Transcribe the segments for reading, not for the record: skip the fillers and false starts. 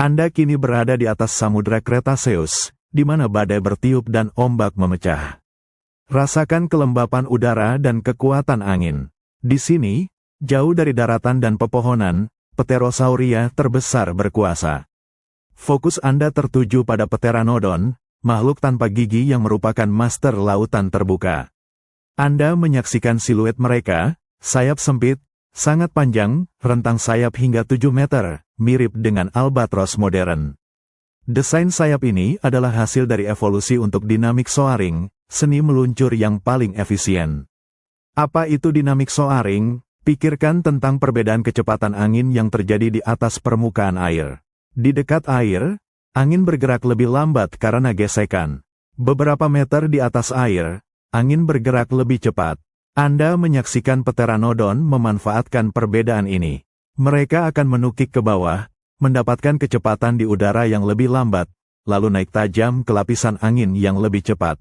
Anda kini berada di atas samudera Cretaceous, di mana badai bertiup dan ombak memecah. Rasakan kelembapan udara dan kekuatan angin. Di sini, jauh dari daratan dan pepohonan, Pterosauria terbesar berkuasa. Fokus Anda tertuju pada Pteranodon, makhluk tanpa gigi yang merupakan master lautan terbuka. Anda menyaksikan siluet mereka, sayap sempit, sangat panjang, rentang sayap hingga 7 meter, mirip dengan albatros modern. Desain sayap ini adalah hasil dari evolusi untuk dynamic soaring, seni meluncur yang paling efisien. Apa itu dynamic soaring? Pikirkan tentang perbedaan kecepatan angin yang terjadi di atas permukaan air. Di dekat air, angin bergerak lebih lambat karena gesekan. Beberapa meter di atas air, angin bergerak lebih cepat. Anda menyaksikan Pteranodon memanfaatkan perbedaan ini. Mereka akan menukik ke bawah, mendapatkan kecepatan di udara yang lebih lambat, lalu naik tajam ke lapisan angin yang lebih cepat.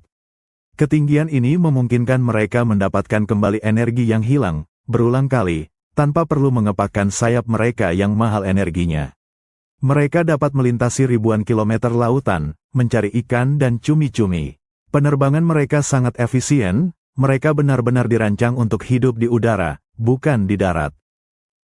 Ketinggian ini memungkinkan mereka mendapatkan kembali energi yang hilang, berulang kali, tanpa perlu mengepakkan sayap mereka yang mahal energinya. Mereka dapat melintasi ribuan kilometer lautan, mencari ikan dan cumi-cumi. Penerbangan mereka sangat efisien, mereka benar-benar dirancang untuk hidup di udara, bukan di darat.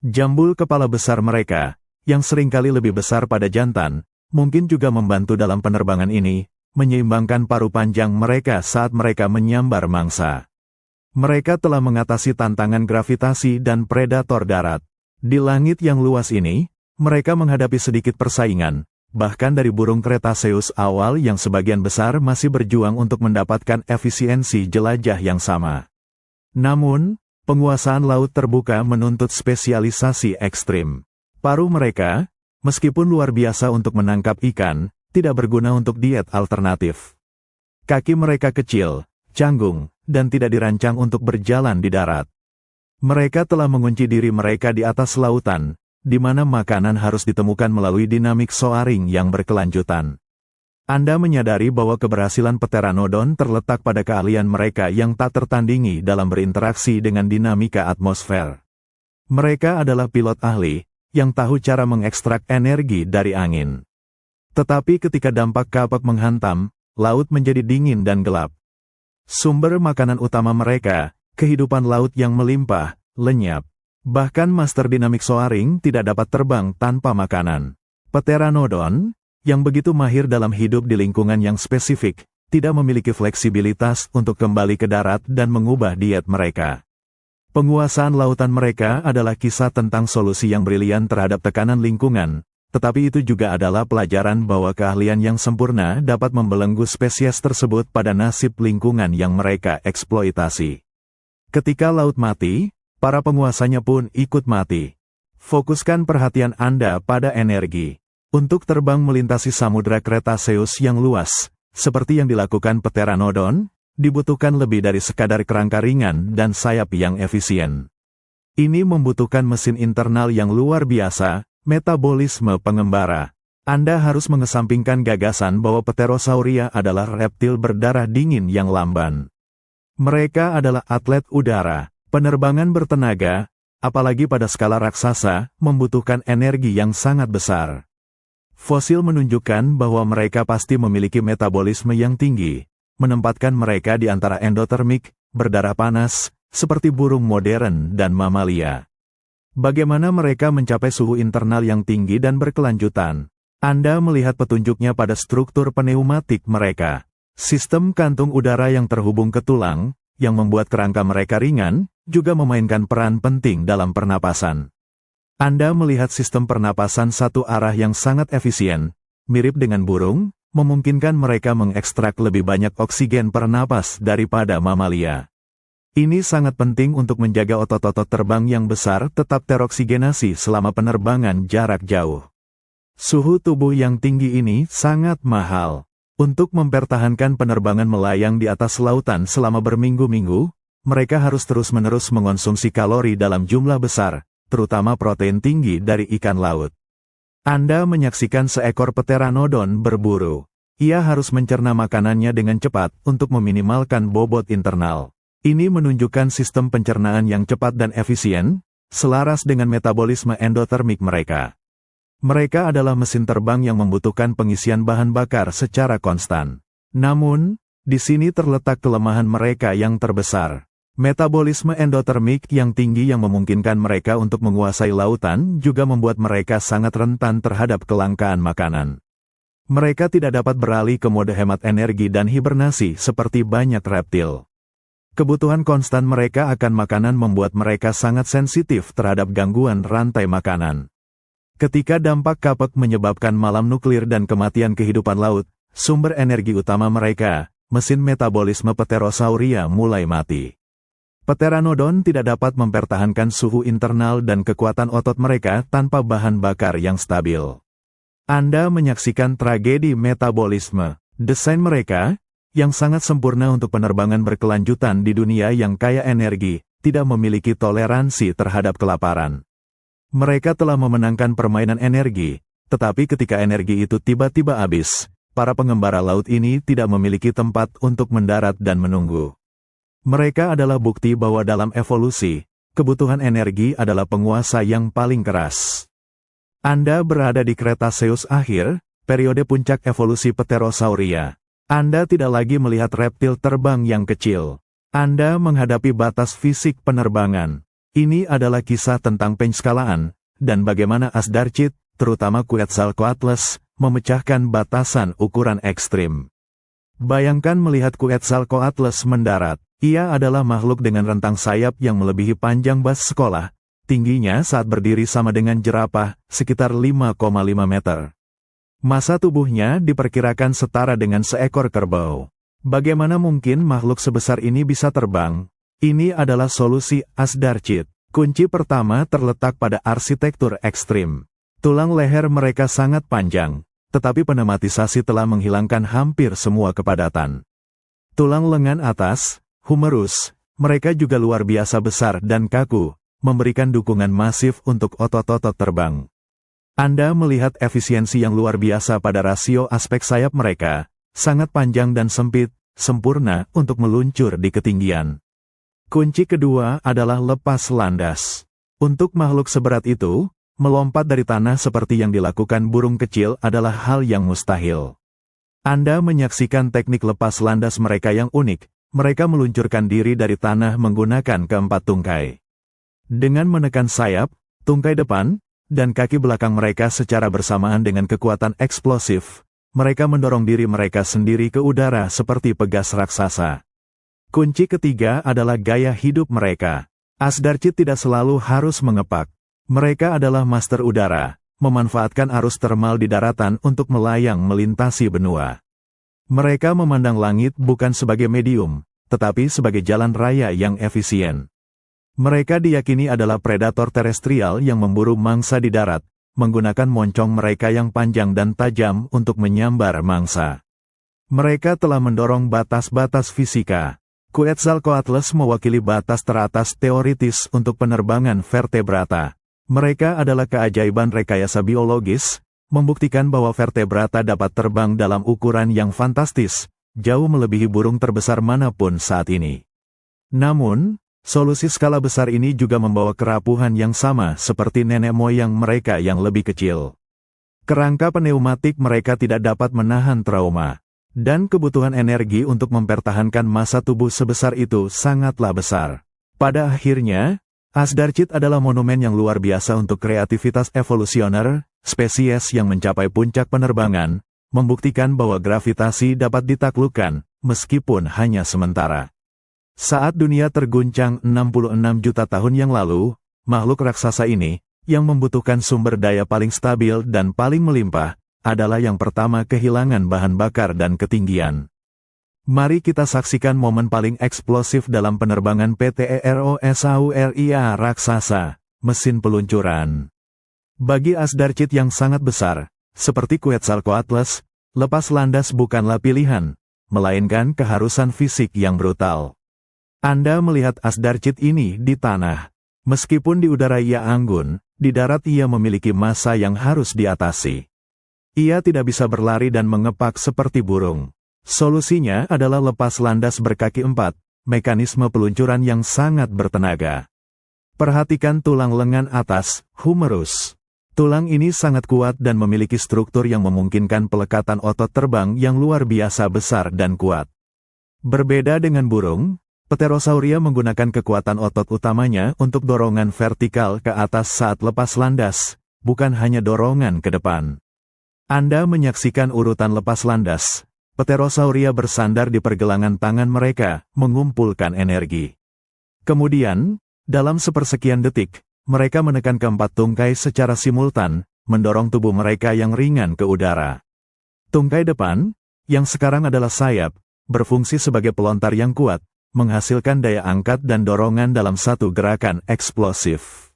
Jambul kepala besar mereka, yang seringkali lebih besar pada jantan, mungkin juga membantu dalam penerbangan ini, menyeimbangkan paruh panjang mereka saat mereka menyambar mangsa. Mereka telah mengatasi tantangan gravitasi dan predator darat. Di langit yang luas ini, mereka menghadapi sedikit persaingan, bahkan dari burung Cretaceous awal yang sebagian besar masih berjuang untuk mendapatkan efisiensi jelajah yang sama. Namun, penguasaan laut terbuka menuntut spesialisasi ekstrim. Paruh mereka, meskipun luar biasa untuk menangkap ikan, tidak berguna untuk diet alternatif. Kaki mereka kecil, canggung, dan tidak dirancang untuk berjalan di darat. Mereka telah mengunci diri mereka di atas lautan, di mana makanan harus ditemukan melalui dynamic soaring yang berkelanjutan. Anda menyadari bahwa keberhasilan Pteranodon terletak pada keahlian mereka yang tak tertandingi dalam berinteraksi dengan dinamika atmosfer. Mereka adalah pilot ahli, yang tahu cara mengekstrak energi dari angin. Tetapi ketika dampak kapak menghantam, laut menjadi dingin dan gelap. Sumber makanan utama mereka, kehidupan laut yang melimpah, lenyap. Bahkan Master Dynamic Soaring tidak dapat terbang tanpa makanan. Pteranodon, yang begitu mahir dalam hidup di lingkungan yang spesifik, tidak memiliki fleksibilitas untuk kembali ke darat dan mengubah diet mereka. Penguasaan lautan mereka adalah kisah tentang solusi yang brilian terhadap tekanan lingkungan, tetapi itu juga adalah pelajaran bahwa keahlian yang sempurna dapat membelenggu spesies tersebut pada nasib lingkungan yang mereka eksploitasi. Ketika laut mati, para penguasanya pun ikut mati. Fokuskan perhatian Anda pada energi. Untuk terbang melintasi samudera Cretaceous yang luas, seperti yang dilakukan Pteranodon, dibutuhkan lebih dari sekadar kerangka ringan dan sayap yang efisien. Ini membutuhkan mesin internal yang luar biasa, metabolisme pengembara. Anda harus mengesampingkan gagasan bahwa Pterosauria adalah reptil berdarah dingin yang lamban. Mereka adalah atlet udara. Penerbangan bertenaga, apalagi pada skala raksasa, membutuhkan energi yang sangat besar. Fosil menunjukkan bahwa mereka pasti memiliki metabolisme yang tinggi, menempatkan mereka di antara endotermik, berdarah panas, seperti burung modern dan mamalia. Bagaimana mereka mencapai suhu internal yang tinggi dan berkelanjutan? Anda melihat petunjuknya pada struktur pneumatik mereka. Sistem kantung udara yang terhubung ke tulang, yang membuat kerangka mereka ringan, juga memainkan peran penting dalam pernapasan. Anda melihat sistem pernapasan satu arah yang sangat efisien, mirip dengan burung, memungkinkan mereka mengekstrak lebih banyak oksigen per napas daripada mamalia. Ini sangat penting untuk menjaga otot-otot terbang yang besar tetap teroksigenasi selama penerbangan jarak jauh. Suhu tubuh yang tinggi ini sangat mahal. Untuk mempertahankan penerbangan melayang di atas lautan selama berminggu-minggu, mereka harus terus-menerus mengonsumsi kalori dalam jumlah besar, terutama protein tinggi dari ikan laut. Anda menyaksikan seekor Pteranodon berburu. Ia harus mencerna makanannya dengan cepat untuk meminimalkan bobot internal. Ini menunjukkan sistem pencernaan yang cepat dan efisien, selaras dengan metabolisme endotermik mereka. Mereka adalah mesin terbang yang membutuhkan pengisian bahan bakar secara konstan. Namun, di sini terletak kelemahan mereka yang terbesar. Metabolisme endotermik yang tinggi yang memungkinkan mereka untuk menguasai lautan juga membuat mereka sangat rentan terhadap kelangkaan makanan. Mereka tidak dapat beralih ke mode hemat energi dan hibernasi seperti banyak reptil. Kebutuhan konstan mereka akan makanan membuat mereka sangat sensitif terhadap gangguan rantai makanan. Ketika dampak kapek menyebabkan malam nuklir dan kematian kehidupan laut, sumber energi utama mereka, mesin metabolisme Pterosauria mulai mati. Pteranodon tidak dapat mempertahankan suhu internal dan kekuatan otot mereka tanpa bahan bakar yang stabil. Anda menyaksikan tragedi metabolisme. Desain mereka, yang sangat sempurna untuk penerbangan berkelanjutan di dunia yang kaya energi, tidak memiliki toleransi terhadap kelaparan. Mereka telah memenangkan permainan energi, tetapi ketika energi itu tiba-tiba habis, para pengembara laut ini tidak memiliki tempat untuk mendarat dan menunggu. Mereka adalah bukti bahwa dalam evolusi, kebutuhan energi adalah penguasa yang paling keras. Anda berada di Cretaceous akhir, periode puncak evolusi Pterosauria. Anda tidak lagi melihat reptil terbang yang kecil. Anda menghadapi batas fisik penerbangan. Ini adalah kisah tentang penskalaan, dan bagaimana Asdarchid, terutama Quetzalcoatlus, memecahkan batasan ukuran ekstrim. Bayangkan melihat Quetzalcoatlus mendarat. Ia adalah makhluk dengan rentang sayap yang melebihi panjang bas sekolah, tingginya saat berdiri sama dengan jerapah, sekitar 5,5 meter. Massa tubuhnya diperkirakan setara dengan seekor kerbau. Bagaimana mungkin makhluk sebesar ini bisa terbang? Ini adalah solusi Asdarchid. Kunci pertama terletak pada arsitektur ekstrim. Tulang leher mereka sangat panjang, tetapi pneumatisasi telah menghilangkan hampir semua kepadatan. Tulang lengan atas, humerus, mereka juga luar biasa besar dan kaku, memberikan dukungan masif untuk otot-otot terbang. Anda melihat efisiensi yang luar biasa pada rasio aspek sayap mereka, sangat panjang dan sempit, sempurna untuk meluncur di ketinggian. Kunci kedua adalah lepas landas. Untuk makhluk seberat itu, melompat dari tanah seperti yang dilakukan burung kecil adalah hal yang mustahil. Anda menyaksikan teknik lepas landas mereka yang unik. Mereka meluncurkan diri dari tanah menggunakan keempat tungkai. Dengan menekan sayap, tungkai depan, dan kaki belakang mereka secara bersamaan dengan kekuatan eksplosif, mereka mendorong diri mereka sendiri ke udara seperti pegas raksasa. Kunci ketiga adalah gaya hidup mereka. Asdarchid tidak selalu harus mengepak. Mereka adalah master udara, memanfaatkan arus termal di daratan untuk melayang melintasi benua. Mereka memandang langit bukan sebagai medium, tetapi sebagai jalan raya yang efisien. Mereka diyakini adalah predator terestrial yang memburu mangsa di darat, menggunakan moncong mereka yang panjang dan tajam untuk menyambar mangsa. Mereka telah mendorong batas-batas fisika. Quetzalcoatlus mewakili batas teratas teoritis untuk penerbangan vertebrata. Mereka adalah keajaiban rekayasa biologis, membuktikan bahwa vertebrata dapat terbang dalam ukuran yang fantastis, jauh melebihi burung terbesar manapun saat ini. Namun, solusi skala besar ini juga membawa kerapuhan yang sama seperti nenek moyang mereka yang lebih kecil. Kerangka pneumatik mereka tidak dapat menahan trauma, dan kebutuhan energi untuk mempertahankan massa tubuh sebesar itu sangatlah besar. Pada akhirnya, Asdarchid adalah monumen yang luar biasa untuk kreativitas evolusioner, spesies yang mencapai puncak penerbangan, membuktikan bahwa gravitasi dapat ditaklukkan, meskipun hanya sementara. Saat dunia terguncang 66 juta tahun yang lalu, makhluk raksasa ini, yang membutuhkan sumber daya paling stabil dan paling melimpah, adalah yang pertama kehilangan bahan bakar dan ketinggian. Mari kita saksikan momen paling eksplosif dalam penerbangan Pterosauria raksasa, mesin peluncuran. Bagi Asdarchid yang sangat besar, seperti Quetzalcoatlus, lepas landas bukanlah pilihan, melainkan keharusan fisik yang brutal. Anda melihat Asdarchid ini di tanah. Meskipun di udara ia anggun, di darat ia memiliki massa yang harus diatasi. Ia tidak bisa berlari dan mengepak seperti burung. Solusinya adalah lepas landas berkaki empat, mekanisme peluncuran yang sangat bertenaga. Perhatikan tulang lengan atas, humerus. Tulang ini sangat kuat dan memiliki struktur yang memungkinkan pelekatan otot terbang yang luar biasa besar dan kuat. Berbeda dengan burung, Pterosauria menggunakan kekuatan otot utamanya untuk dorongan vertikal ke atas saat lepas landas, bukan hanya dorongan ke depan. Anda menyaksikan urutan lepas landas. Pterosauria bersandar di pergelangan tangan mereka, mengumpulkan energi. Kemudian, dalam sepersekian detik, mereka menekan keempat tungkai secara simultan, mendorong tubuh mereka yang ringan ke udara. Tungkai depan, yang sekarang adalah sayap, berfungsi sebagai pelontar yang kuat, menghasilkan daya angkat dan dorongan dalam satu gerakan eksplosif.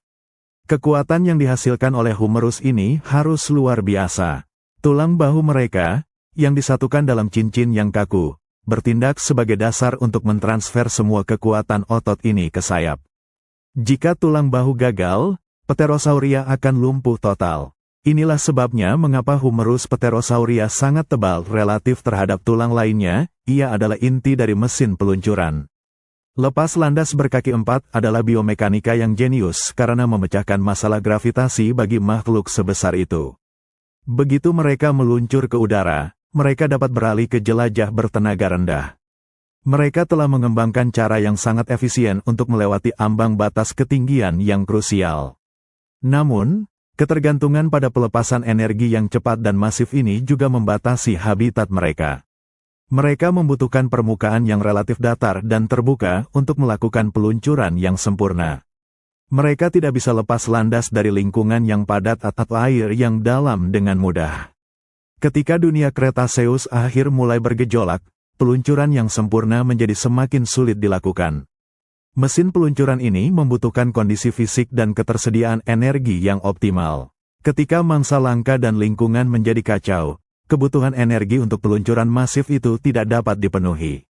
Kekuatan yang dihasilkan oleh humerus ini harus luar biasa. Tulang bahu mereka, yang disatukan dalam cincin yang kaku, bertindak sebagai dasar untuk mentransfer semua kekuatan otot ini ke sayap. Jika tulang bahu gagal, Pterosauria akan lumpuh total. Inilah sebabnya mengapa humerus Pterosauria sangat tebal relatif terhadap tulang lainnya, ia adalah inti dari mesin peluncuran. Lepas landas berkaki empat adalah biomekanika yang jenius karena memecahkan masalah gravitasi bagi makhluk sebesar itu. Begitu mereka meluncur ke udara, mereka dapat beralih ke jelajah bertenaga rendah. Mereka telah mengembangkan cara yang sangat efisien untuk melewati ambang batas ketinggian yang krusial. Namun, ketergantungan pada pelepasan energi yang cepat dan masif ini juga membatasi habitat mereka. Mereka membutuhkan permukaan yang relatif datar dan terbuka untuk melakukan peluncuran yang sempurna. Mereka tidak bisa lepas landas dari lingkungan yang padat atau air yang dalam dengan mudah. Ketika dunia Kretaseus akhir mulai bergejolak, peluncuran yang sempurna menjadi semakin sulit dilakukan. Mesin peluncuran ini membutuhkan kondisi fisik dan ketersediaan energi yang optimal. Ketika mangsa langka dan lingkungan menjadi kacau, kebutuhan energi untuk peluncuran masif itu tidak dapat dipenuhi.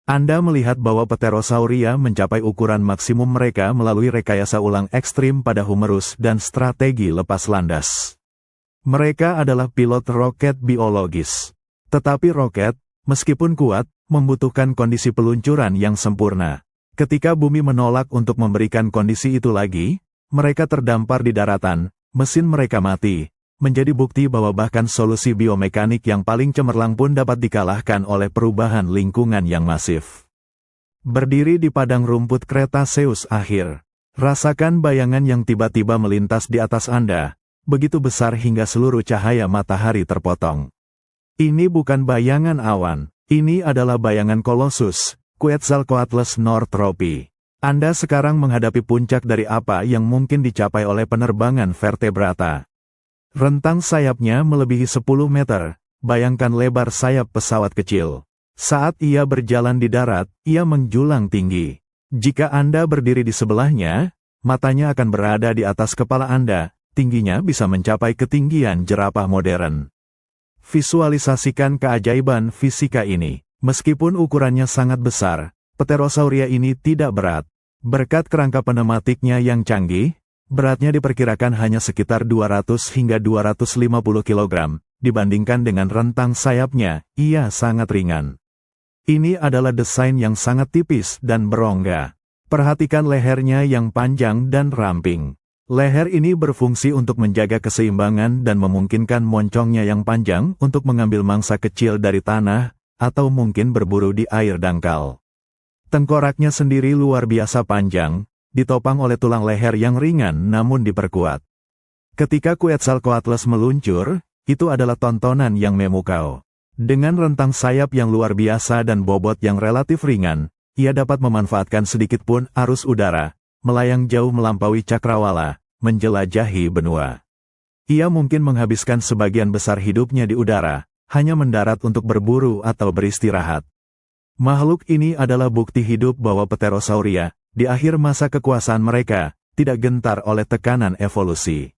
Anda melihat bahwa Pterosauria mencapai ukuran maksimum mereka melalui rekayasa ulang ekstrim pada humerus dan strategi lepas landas. Mereka adalah pilot roket biologis. Tetapi roket, meskipun kuat, membutuhkan kondisi peluncuran yang sempurna. Ketika bumi menolak untuk memberikan kondisi itu lagi, mereka terdampar di daratan, mesin mereka mati, menjadi bukti bahwa bahkan solusi biomekanik yang paling cemerlang pun dapat dikalahkan oleh perubahan lingkungan yang masif. Berdiri di padang rumput Kretaseus akhir, rasakan bayangan yang tiba-tiba melintas di atas Anda, begitu besar hingga seluruh cahaya matahari terpotong. Ini bukan bayangan awan, ini adalah bayangan Colossus, Quetzalcoatlus Northropi. Anda sekarang menghadapi puncak dari apa yang mungkin dicapai oleh penerbangan vertebrata. Rentang sayapnya melebihi 10 meter, bayangkan lebar sayap pesawat kecil. Saat ia berjalan di darat, ia menjulang tinggi. Jika Anda berdiri di sebelahnya, matanya akan berada di atas kepala Anda, tingginya bisa mencapai ketinggian jerapah modern. Visualisasikan keajaiban fisika ini. Meskipun ukurannya sangat besar, Pterosauria ini tidak berat. Berkat kerangka pneumatiknya yang canggih, beratnya diperkirakan hanya sekitar 200 hingga 250 kg, dibandingkan dengan rentang sayapnya, ia sangat ringan. Ini adalah desain yang sangat tipis dan berongga. Perhatikan lehernya yang panjang dan ramping. Leher ini berfungsi untuk menjaga keseimbangan dan memungkinkan moncongnya yang panjang untuk mengambil mangsa kecil dari tanah, atau mungkin berburu di air dangkal. Tengkoraknya sendiri luar biasa panjang, ditopang oleh tulang leher yang ringan namun diperkuat. Ketika Quetzalcoatlus meluncur, itu adalah tontonan yang memukau. Dengan rentang sayap yang luar biasa dan bobot yang relatif ringan, ia dapat memanfaatkan sedikit pun arus udara, melayang jauh melampaui cakrawala, menjelajahi benua. Ia mungkin menghabiskan sebagian besar hidupnya di udara, hanya mendarat untuk berburu atau beristirahat. Makhluk ini adalah bukti hidup bahwa Pterosauria, di akhir masa kekuasaan mereka, tidak gentar oleh tekanan evolusi.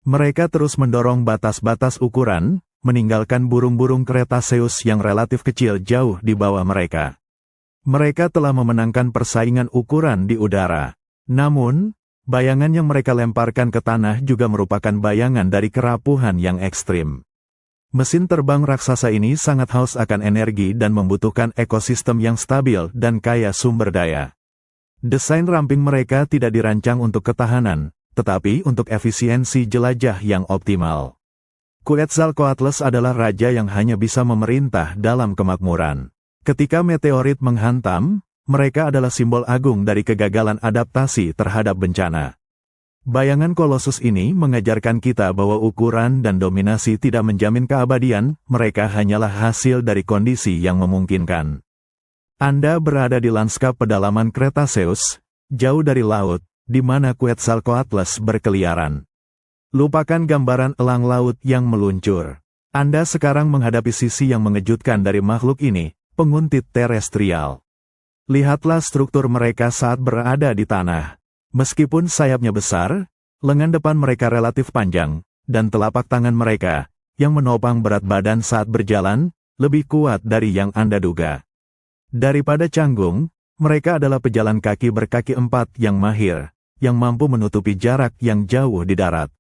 Mereka terus mendorong batas-batas ukuran, meninggalkan burung-burung Kretaseus yang relatif kecil jauh di bawah mereka. Mereka telah memenangkan persaingan ukuran di udara. Namun, bayangan yang mereka lemparkan ke tanah juga merupakan bayangan dari kerapuhan yang ekstrim. Mesin terbang raksasa ini sangat haus akan energi dan membutuhkan ekosistem yang stabil dan kaya sumber daya. Desain ramping mereka tidak dirancang untuk ketahanan, tetapi untuk efisiensi jelajah yang optimal. Quetzalcoatlus adalah raja yang hanya bisa memerintah dalam kemakmuran. Ketika meteorit menghantam, mereka adalah simbol agung dari kegagalan adaptasi terhadap bencana. Bayangan kolosus ini mengajarkan kita bahwa ukuran dan dominasi tidak menjamin keabadian, mereka hanyalah hasil dari kondisi yang memungkinkan. Anda berada di lanskap pedalaman Cretaceous, jauh dari laut, di mana Quetzalcoatlus berkeliaran. Lupakan gambaran elang laut yang meluncur. Anda sekarang menghadapi sisi yang mengejutkan dari makhluk ini, penguntit terestrial. Lihatlah struktur mereka saat berada di tanah. Meskipun sayapnya besar, lengan depan mereka relatif panjang, dan telapak tangan mereka, yang menopang berat badan saat berjalan, lebih kuat dari yang Anda duga. Daripada canggung, mereka adalah pejalan kaki berkaki empat yang mahir, yang mampu menutupi jarak yang jauh di darat.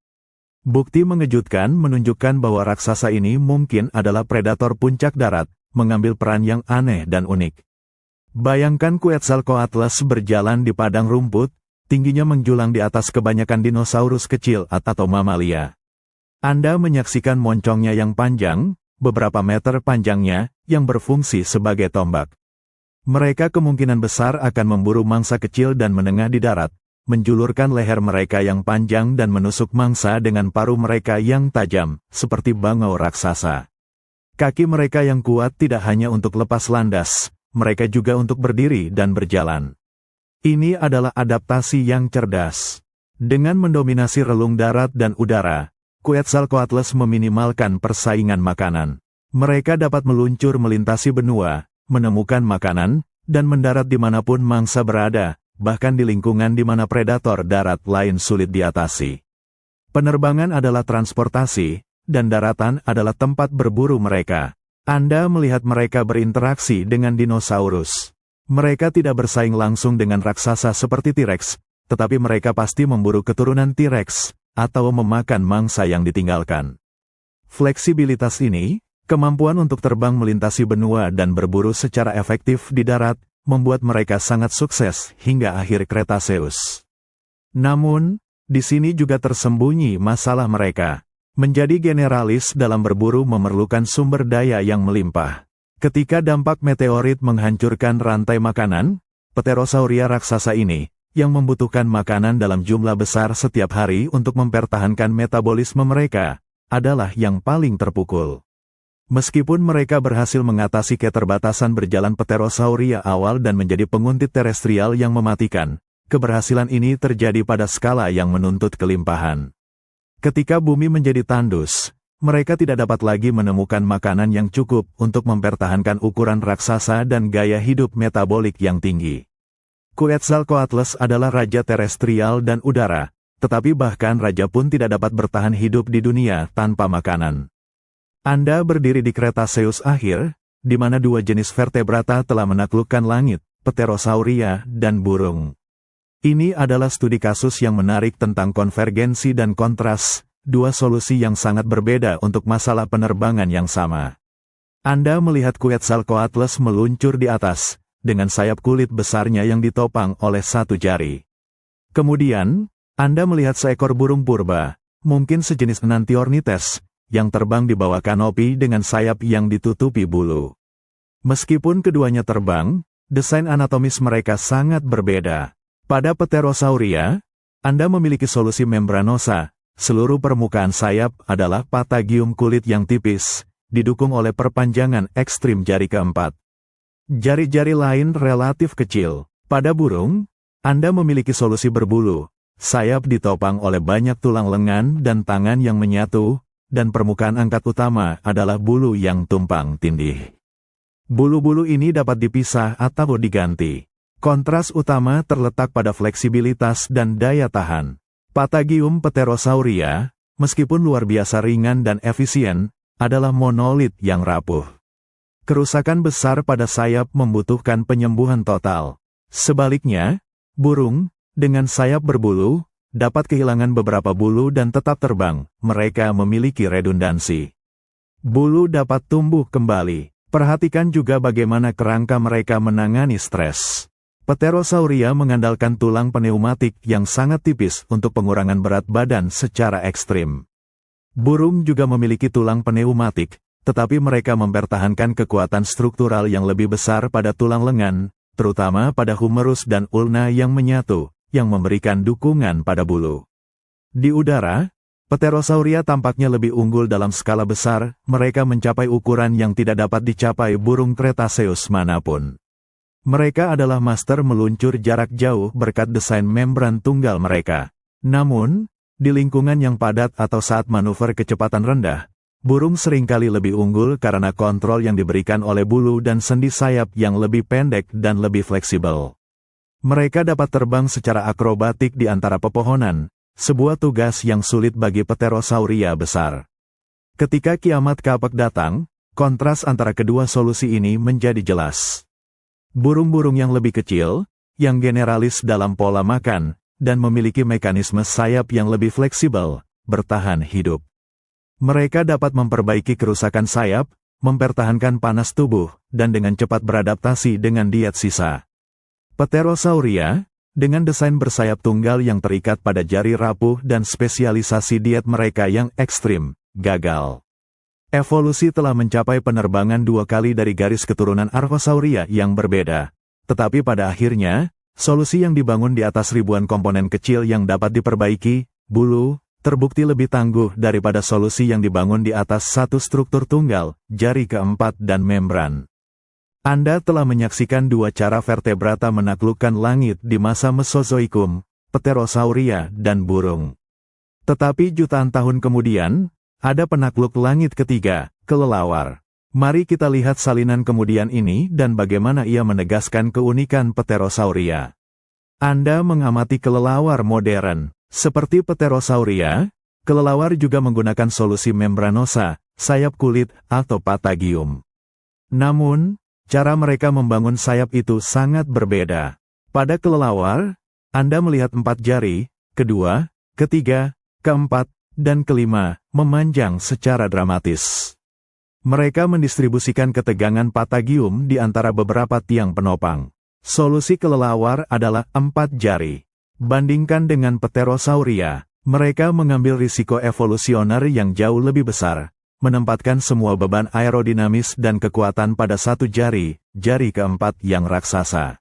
Bukti mengejutkan menunjukkan bahwa raksasa ini mungkin adalah predator puncak darat, mengambil peran yang aneh dan unik. Bayangkan Quetzalcoatlus berjalan di padang rumput, tingginya menjulang di atas kebanyakan dinosaurus kecil atau mamalia. Anda menyaksikan moncongnya yang panjang, beberapa meter panjangnya, yang berfungsi sebagai tombak. Mereka kemungkinan besar akan memburu mangsa kecil dan menengah di darat, menjulurkan leher mereka yang panjang dan menusuk mangsa dengan paruh mereka yang tajam, seperti bangau raksasa. Kaki mereka yang kuat tidak hanya untuk lepas landas, mereka juga untuk berdiri dan berjalan. Ini adalah adaptasi yang cerdas. Dengan mendominasi relung darat dan udara, Quetzalcoatlus meminimalkan persaingan makanan. Mereka dapat meluncur melintasi benua, menemukan makanan, dan mendarat dimanapun mangsa berada, bahkan di lingkungan di mana predator darat lain sulit diatasi. Penerbangan adalah transportasi, dan daratan adalah tempat berburu mereka. Anda melihat mereka berinteraksi dengan dinosaurus. Mereka tidak bersaing langsung dengan raksasa seperti T-Rex, tetapi mereka pasti memburu keturunan T-Rex, atau memakan mangsa yang ditinggalkan. Fleksibilitas ini, kemampuan untuk terbang melintasi benua dan berburu secara efektif di darat, membuat mereka sangat sukses hingga akhir Cretaceous. Namun, di sini juga tersembunyi masalah mereka. Menjadi generalis dalam berburu memerlukan sumber daya yang melimpah. Ketika dampak meteorit menghancurkan rantai makanan, Pterosauria raksasa ini, yang membutuhkan makanan dalam jumlah besar setiap hari untuk mempertahankan metabolisme mereka, adalah yang paling terpukul. Meskipun mereka berhasil mengatasi keterbatasan berjalan Pterosauria awal dan menjadi penguntit terestrial yang mematikan, keberhasilan ini terjadi pada skala yang menuntut kelimpahan. Ketika bumi menjadi tandus, mereka tidak dapat lagi menemukan makanan yang cukup untuk mempertahankan ukuran raksasa dan gaya hidup metabolik yang tinggi. Quetzalcoatlus adalah raja terestrial dan udara, tetapi bahkan raja pun tidak dapat bertahan hidup di dunia tanpa makanan. Anda berdiri di Cretaceous akhir, di mana dua jenis vertebrata telah menaklukkan langit, Pterosauria dan burung. Ini adalah studi kasus yang menarik tentang konvergensi dan kontras, dua solusi yang sangat berbeda untuk masalah penerbangan yang sama. Anda melihat Quetzalcoatlus meluncur di atas, dengan sayap kulit besarnya yang ditopang oleh satu jari. Kemudian, Anda melihat seekor burung purba, mungkin sejenis Enantiornites, yang terbang di bawah kanopi dengan sayap yang ditutupi bulu. Meskipun keduanya terbang, desain anatomis mereka sangat berbeda. Pada Pterosauria, Anda memiliki solusi membranosa. Seluruh permukaan sayap adalah patagium kulit yang tipis, didukung oleh perpanjangan ekstrim jari keempat. Jari-jari lain relatif kecil. Pada burung, Anda memiliki solusi berbulu. Sayap ditopang oleh banyak tulang lengan dan tangan yang menyatu, dan permukaan angkat utama adalah bulu yang tumpang tindih. Bulu-bulu ini dapat dipisah atau diganti. Kontras utama terletak pada fleksibilitas dan daya tahan. Patagium Pterosauria, meskipun luar biasa ringan dan efisien, adalah monolit yang rapuh. Kerusakan besar pada sayap membutuhkan penyembuhan total. Sebaliknya, burung, dengan sayap berbulu, dapat kehilangan beberapa bulu dan tetap terbang. Mereka memiliki redundansi. Bulu dapat tumbuh kembali. Perhatikan juga bagaimana kerangka mereka menangani stres. Pterosauria mengandalkan tulang pneumatik yang sangat tipis untuk pengurangan berat badan secara ekstrim. Burung juga memiliki tulang pneumatik, tetapi mereka mempertahankan kekuatan struktural yang lebih besar pada tulang lengan, terutama pada humerus dan ulna yang menyatu, yang memberikan dukungan pada bulu. Di udara, Pterosauria tampaknya lebih unggul dalam skala besar, mereka mencapai ukuran yang tidak dapat dicapai burung Cretaceous manapun. Mereka adalah master meluncur jarak jauh berkat desain membran tunggal mereka. Namun, di lingkungan yang padat atau saat manuver kecepatan rendah, burung seringkali lebih unggul karena kontrol yang diberikan oleh bulu dan sendi sayap yang lebih pendek dan lebih fleksibel. Mereka dapat terbang secara akrobatik di antara pepohonan, sebuah tugas yang sulit bagi Pterosauria besar. Ketika kiamat kapek datang, kontras antara kedua solusi ini menjadi jelas. Burung-burung yang lebih kecil, yang generalis dalam pola makan, dan memiliki mekanisme sayap yang lebih fleksibel, bertahan hidup. Mereka dapat memperbaiki kerusakan sayap, mempertahankan panas tubuh, dan dengan cepat beradaptasi dengan diet sisa. Pterosauria, dengan desain bersayap tunggal yang terikat pada jari rapuh dan spesialisasi diet mereka yang ekstrim, gagal. Evolusi telah mencapai penerbangan 2 kali dari garis keturunan Archosauria yang berbeda. Tetapi pada akhirnya, solusi yang dibangun di atas ribuan komponen kecil yang dapat diperbaiki, bulu, terbukti lebih tangguh daripada solusi yang dibangun di atas satu struktur tunggal, jari keempat dan membran. Anda telah menyaksikan 2 cara vertebrata menaklukkan langit di masa Mesozoikum, Pterosauria dan burung. Tetapi jutaan tahun kemudian, ada penakluk langit ketiga, kelelawar. Mari kita lihat salinan kemudian ini dan bagaimana ia menegaskan keunikan Pterosauria. Anda mengamati kelelawar modern. Seperti Pterosauria, kelelawar juga menggunakan solusi membranosa, sayap kulit, atau patagium. Namun, cara mereka membangun sayap itu sangat berbeda. Pada kelelawar, Anda melihat 4 jari, kedua, ketiga, keempat, dan kelima, memanjang secara dramatis. Mereka mendistribusikan ketegangan patagium di antara beberapa tiang penopang. Solusi kelelawar adalah 4 jari. Bandingkan dengan Pterosauria, mereka mengambil risiko evolusioner yang jauh lebih besar, menempatkan semua beban aerodinamis dan kekuatan pada satu jari, jari keempat yang raksasa.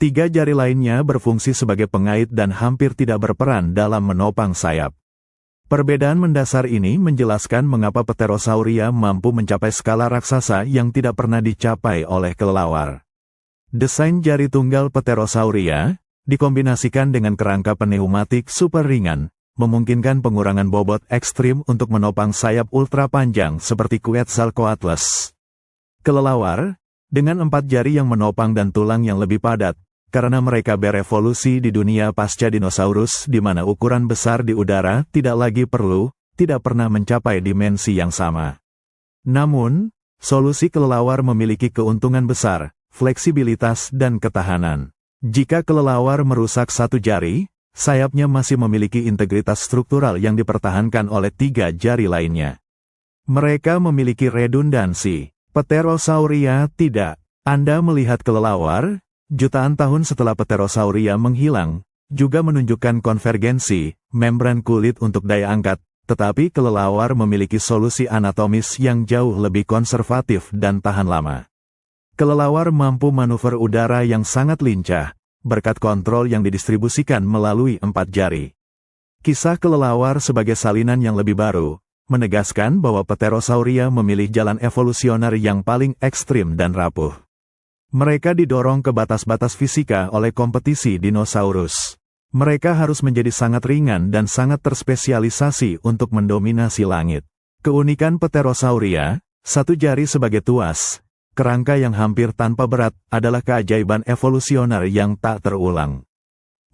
3 jari lainnya berfungsi sebagai pengait dan hampir tidak berperan dalam menopang sayap. Perbedaan mendasar ini menjelaskan mengapa Pterosauria mampu mencapai skala raksasa yang tidak pernah dicapai oleh kelelawar. Desain jari tunggal Pterosauria, dikombinasikan dengan kerangka pneumatik super ringan, memungkinkan pengurangan bobot ekstrim untuk menopang sayap ultra panjang seperti Quetzalcoatlus. Kelelawar, dengan 4 jari yang menopang dan tulang yang lebih padat, karena mereka berevolusi di dunia pasca dinosaurus di mana ukuran besar di udara tidak lagi tidak pernah mencapai dimensi yang sama. Namun, solusi kelelawar memiliki keuntungan besar, fleksibilitas dan ketahanan. Jika kelelawar merusak satu jari, sayapnya masih memiliki integritas struktural yang dipertahankan oleh 3 jari lainnya. Mereka memiliki redundansi. Pterosauria tidak. Anda melihat kelelawar, jutaan tahun setelah Pterosauria menghilang, juga menunjukkan konvergensi, membran kulit untuk daya angkat, tetapi kelelawar memiliki solusi anatomis yang jauh lebih konservatif dan tahan lama. Kelelawar mampu manuver udara yang sangat lincah, berkat kontrol yang didistribusikan melalui 4 jari. Kisah kelelawar sebagai salinan yang lebih baru, menegaskan bahwa Pterosauria memilih jalan evolusioner yang paling ekstrim dan rapuh. Mereka didorong ke batas-batas fisika oleh kompetisi dinosaurus. Mereka harus menjadi sangat ringan dan sangat terspesialisasi untuk mendominasi langit. Keunikan Pterosauria, satu jari sebagai tuas, kerangka yang hampir tanpa berat, adalah keajaiban evolusioner yang tak terulang.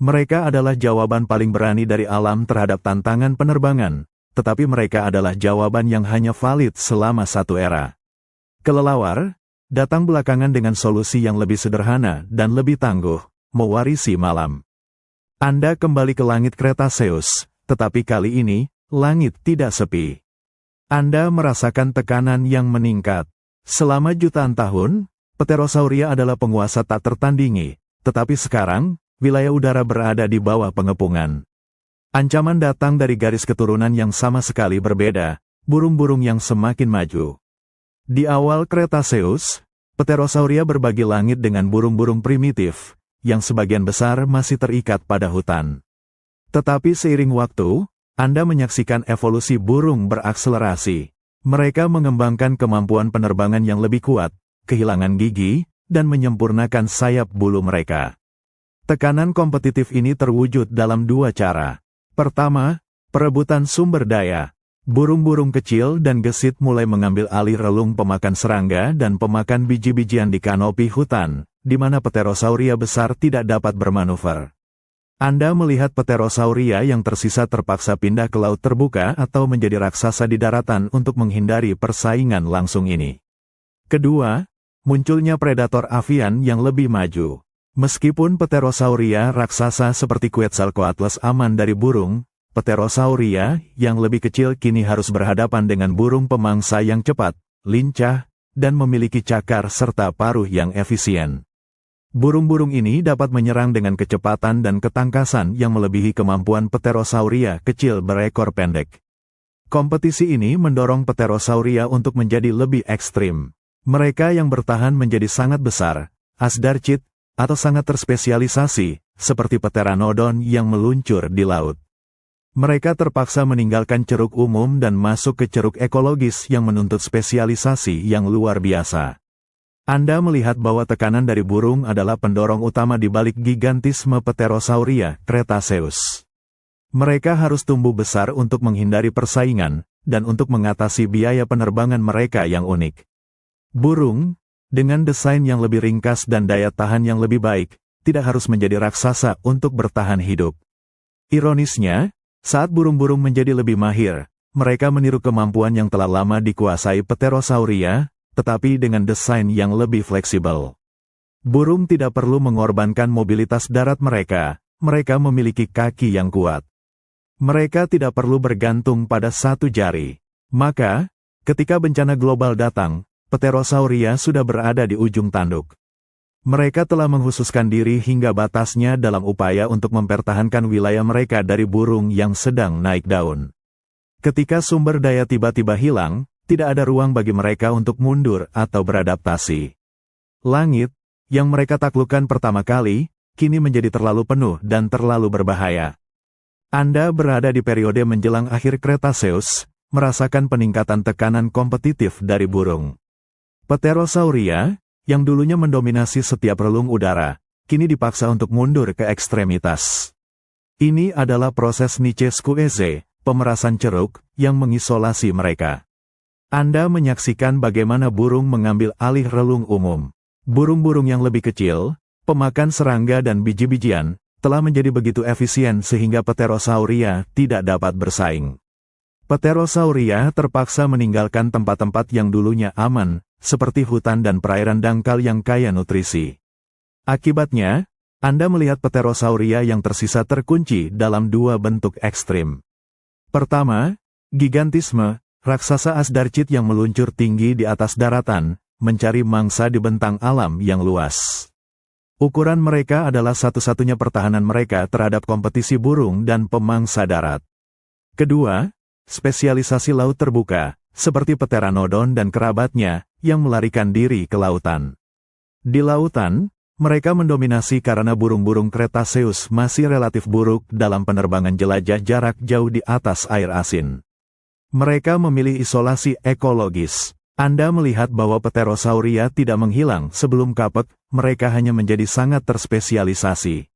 Mereka adalah jawaban paling berani dari alam terhadap tantangan penerbangan, tetapi mereka adalah jawaban yang hanya valid selama satu era. Kelelawar datang belakangan dengan solusi yang lebih sederhana dan lebih tangguh, mewarisi malam. Anda kembali ke langit Cretaceous, tetapi kali ini, langit tidak sepi. Anda merasakan tekanan yang meningkat. Selama jutaan tahun, Pterosauria adalah penguasa tak tertandingi, tetapi sekarang, wilayah udara berada di bawah pengepungan. Ancaman datang dari garis keturunan yang sama sekali berbeda, burung-burung yang semakin maju. Di awal Cretaceous, Pterosauria berbagi langit dengan burung-burung primitif, yang sebagian besar masih terikat pada hutan. Tetapi seiring waktu, Anda menyaksikan evolusi burung berakselerasi. Mereka mengembangkan kemampuan penerbangan yang lebih kuat, kehilangan gigi, dan menyempurnakan sayap bulu mereka. Tekanan kompetitif ini terwujud dalam dua cara. Pertama, perebutan sumber daya. Burung-burung kecil dan gesit mulai mengambil alih relung pemakan serangga dan pemakan biji-bijian di kanopi hutan, di mana Pterosauria besar tidak dapat bermanuver. Anda melihat Pterosauria yang tersisa terpaksa pindah ke laut terbuka atau menjadi raksasa di daratan untuk menghindari persaingan langsung ini. Kedua, munculnya predator avian yang lebih maju. Meskipun Pterosauria raksasa seperti Quetzalcoatlus aman dari burung, Pterosauria yang lebih kecil kini harus berhadapan dengan burung pemangsa yang cepat, lincah, dan memiliki cakar serta paruh yang efisien. Burung-burung ini dapat menyerang dengan kecepatan dan ketangkasan yang melebihi kemampuan Pterosauria kecil berekor pendek. Kompetisi ini mendorong Pterosauria untuk menjadi lebih ekstrim. Mereka yang bertahan menjadi sangat besar, Asdarchid, atau sangat terspesialisasi, seperti Pteranodon yang meluncur di laut. Mereka terpaksa meninggalkan ceruk umum dan masuk ke ceruk ekologis yang menuntut spesialisasi yang luar biasa. Anda melihat bahwa tekanan dari burung adalah pendorong utama di balik gigantisme Pterosauria Cretaceous. Mereka harus tumbuh besar untuk menghindari persaingan, dan untuk mengatasi biaya penerbangan mereka yang unik. Burung, dengan desain yang lebih ringkas dan daya tahan yang lebih baik, tidak harus menjadi raksasa untuk bertahan hidup. Ironisnya, saat burung-burung menjadi lebih mahir, mereka meniru kemampuan yang telah lama dikuasai Pterosauria, tetapi dengan desain yang lebih fleksibel. Burung tidak perlu mengorbankan mobilitas darat mereka, mereka memiliki kaki yang kuat. Mereka tidak perlu bergantung pada satu jari. Maka, ketika bencana global datang, Pterosauria sudah berada di ujung tanduk. Mereka telah menghususkan diri hingga batasnya dalam upaya untuk mempertahankan wilayah mereka dari burung yang sedang naik daun. Ketika sumber daya tiba-tiba hilang, tidak ada ruang bagi mereka untuk mundur atau beradaptasi. Langit, yang mereka taklukkan pertama kali, kini menjadi terlalu penuh dan terlalu berbahaya. Anda berada di periode menjelang akhir Cretaceous, merasakan peningkatan tekanan kompetitif dari burung. Pterosauria, yang dulunya mendominasi setiap relung udara, kini dipaksa untuk mundur ke ekstremitas. Ini adalah proses Niche squeeze, pemerasan ceruk, yang mengisolasi mereka. Anda menyaksikan bagaimana burung mengambil alih relung umum. Burung-burung yang lebih kecil, pemakan serangga dan biji-bijian, telah menjadi begitu efisien sehingga Pterosauria tidak dapat bersaing. Pterosauria terpaksa meninggalkan tempat-tempat yang dulunya aman, seperti hutan dan perairan dangkal yang kaya nutrisi. Akibatnya, Anda melihat Pterosauria yang tersisa terkunci dalam dua bentuk ekstrim. Pertama, gigantisme, raksasa Asdarchid yang meluncur tinggi di atas daratan, mencari mangsa di bentang alam yang luas. Ukuran mereka adalah satu-satunya pertahanan mereka terhadap kompetisi burung dan pemangsa darat. Kedua, spesialisasi laut terbuka, seperti Pteranodon dan kerabatnya, yang melarikan diri ke lautan. Di lautan, mereka mendominasi karena burung-burung Cretaceous masih relatif buruk dalam penerbangan jelajah jarak jauh di atas air asin. Mereka memilih isolasi ekologis. Anda melihat bahwa Pterosauria tidak menghilang sebelum kapek, mereka hanya menjadi sangat terspesialisasi.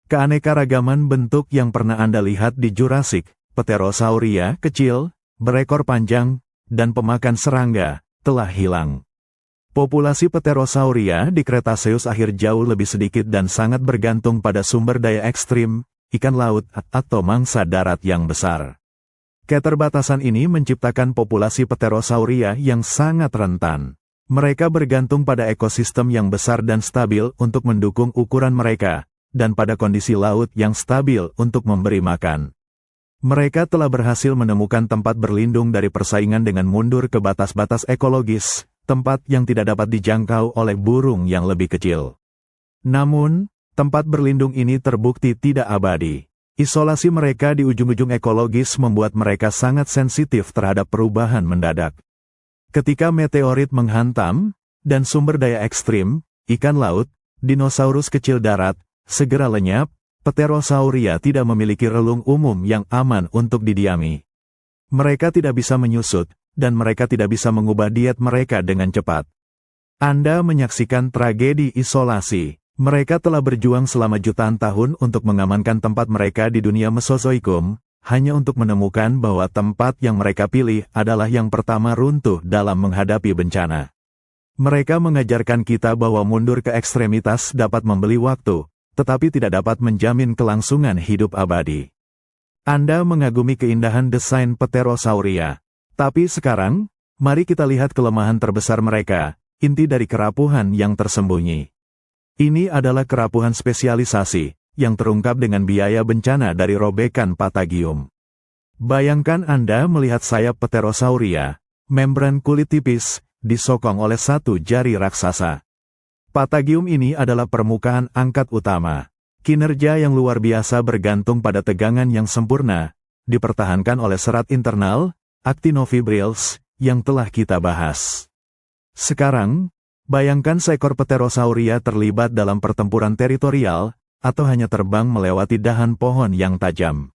Keanekaragaman bentuk yang pernah Anda lihat di Jurassic, Pterosauria kecil, berekor panjang, dan pemakan serangga, telah hilang. Populasi Pterosauria di Cretaceous akhir jauh lebih sedikit dan sangat bergantung pada sumber daya ekstrim, ikan laut, atau mangsa darat yang besar. Keterbatasan ini menciptakan populasi Pterosauria yang sangat rentan. Mereka bergantung pada ekosistem yang besar dan stabil untuk mendukung ukuran mereka, dan pada kondisi laut yang stabil untuk memberi makan. Mereka telah berhasil menemukan tempat berlindung dari persaingan dengan mundur ke batas-batas ekologis, tempat yang tidak dapat dijangkau oleh burung yang lebih kecil. Namun, Tempat berlindung ini terbukti tidak abadi. Isolasi mereka di ujung-ujung ekologis membuat mereka sangat sensitif terhadap perubahan mendadak. Ketika meteorit menghantam, dan sumber daya ekstrim, ikan laut, dinosaurus kecil darat, segera lenyap, Pterosauria tidak memiliki relung umum yang aman untuk didiami. Mereka tidak bisa menyusut, dan mereka tidak bisa mengubah diet mereka dengan cepat. Anda menyaksikan tragedi isolasi. Mereka telah berjuang selama jutaan tahun untuk mengamankan tempat mereka di dunia Mesozoikum, hanya untuk menemukan bahwa tempat yang mereka pilih adalah yang pertama runtuh dalam menghadapi bencana. Mereka mengajarkan kita bahwa mundur ke ekstremitas dapat membeli waktu, tetapi tidak dapat menjamin kelangsungan hidup abadi. Anda mengagumi keindahan desain Pterosauria. Tapi sekarang, mari kita lihat kelemahan terbesar mereka, inti dari kerapuhan yang tersembunyi. Ini adalah kerapuhan spesialisasi, yang terungkap dengan biaya bencana dari robekan Patagium. Bayangkan Anda melihat sayap Pterosauria, membran kulit tipis, disokong oleh satu jari raksasa. Patagium ini adalah permukaan angkat utama. Kinerja yang luar biasa bergantung pada tegangan yang sempurna, dipertahankan oleh serat internal, actinofibrils, yang telah kita bahas. Sekarang, bayangkan seekor Pterosauria terlibat dalam pertempuran teritorial, atau hanya terbang melewati dahan pohon yang tajam.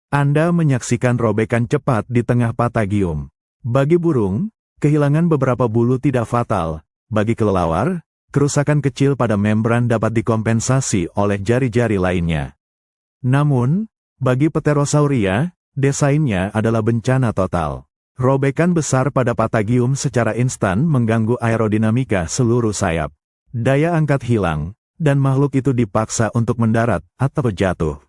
Anda menyaksikan robekan cepat di tengah Patagium. Bagi burung, kehilangan beberapa bulu tidak fatal. Bagi kelelawar, kerusakan kecil pada membran dapat dikompensasi oleh jari-jari lainnya. Namun, bagi Pterosauria, desainnya adalah bencana total. Robekan besar pada Patagium secara instan mengganggu aerodinamika seluruh sayap. Daya angkat hilang, dan makhluk itu dipaksa untuk mendarat atau jatuh.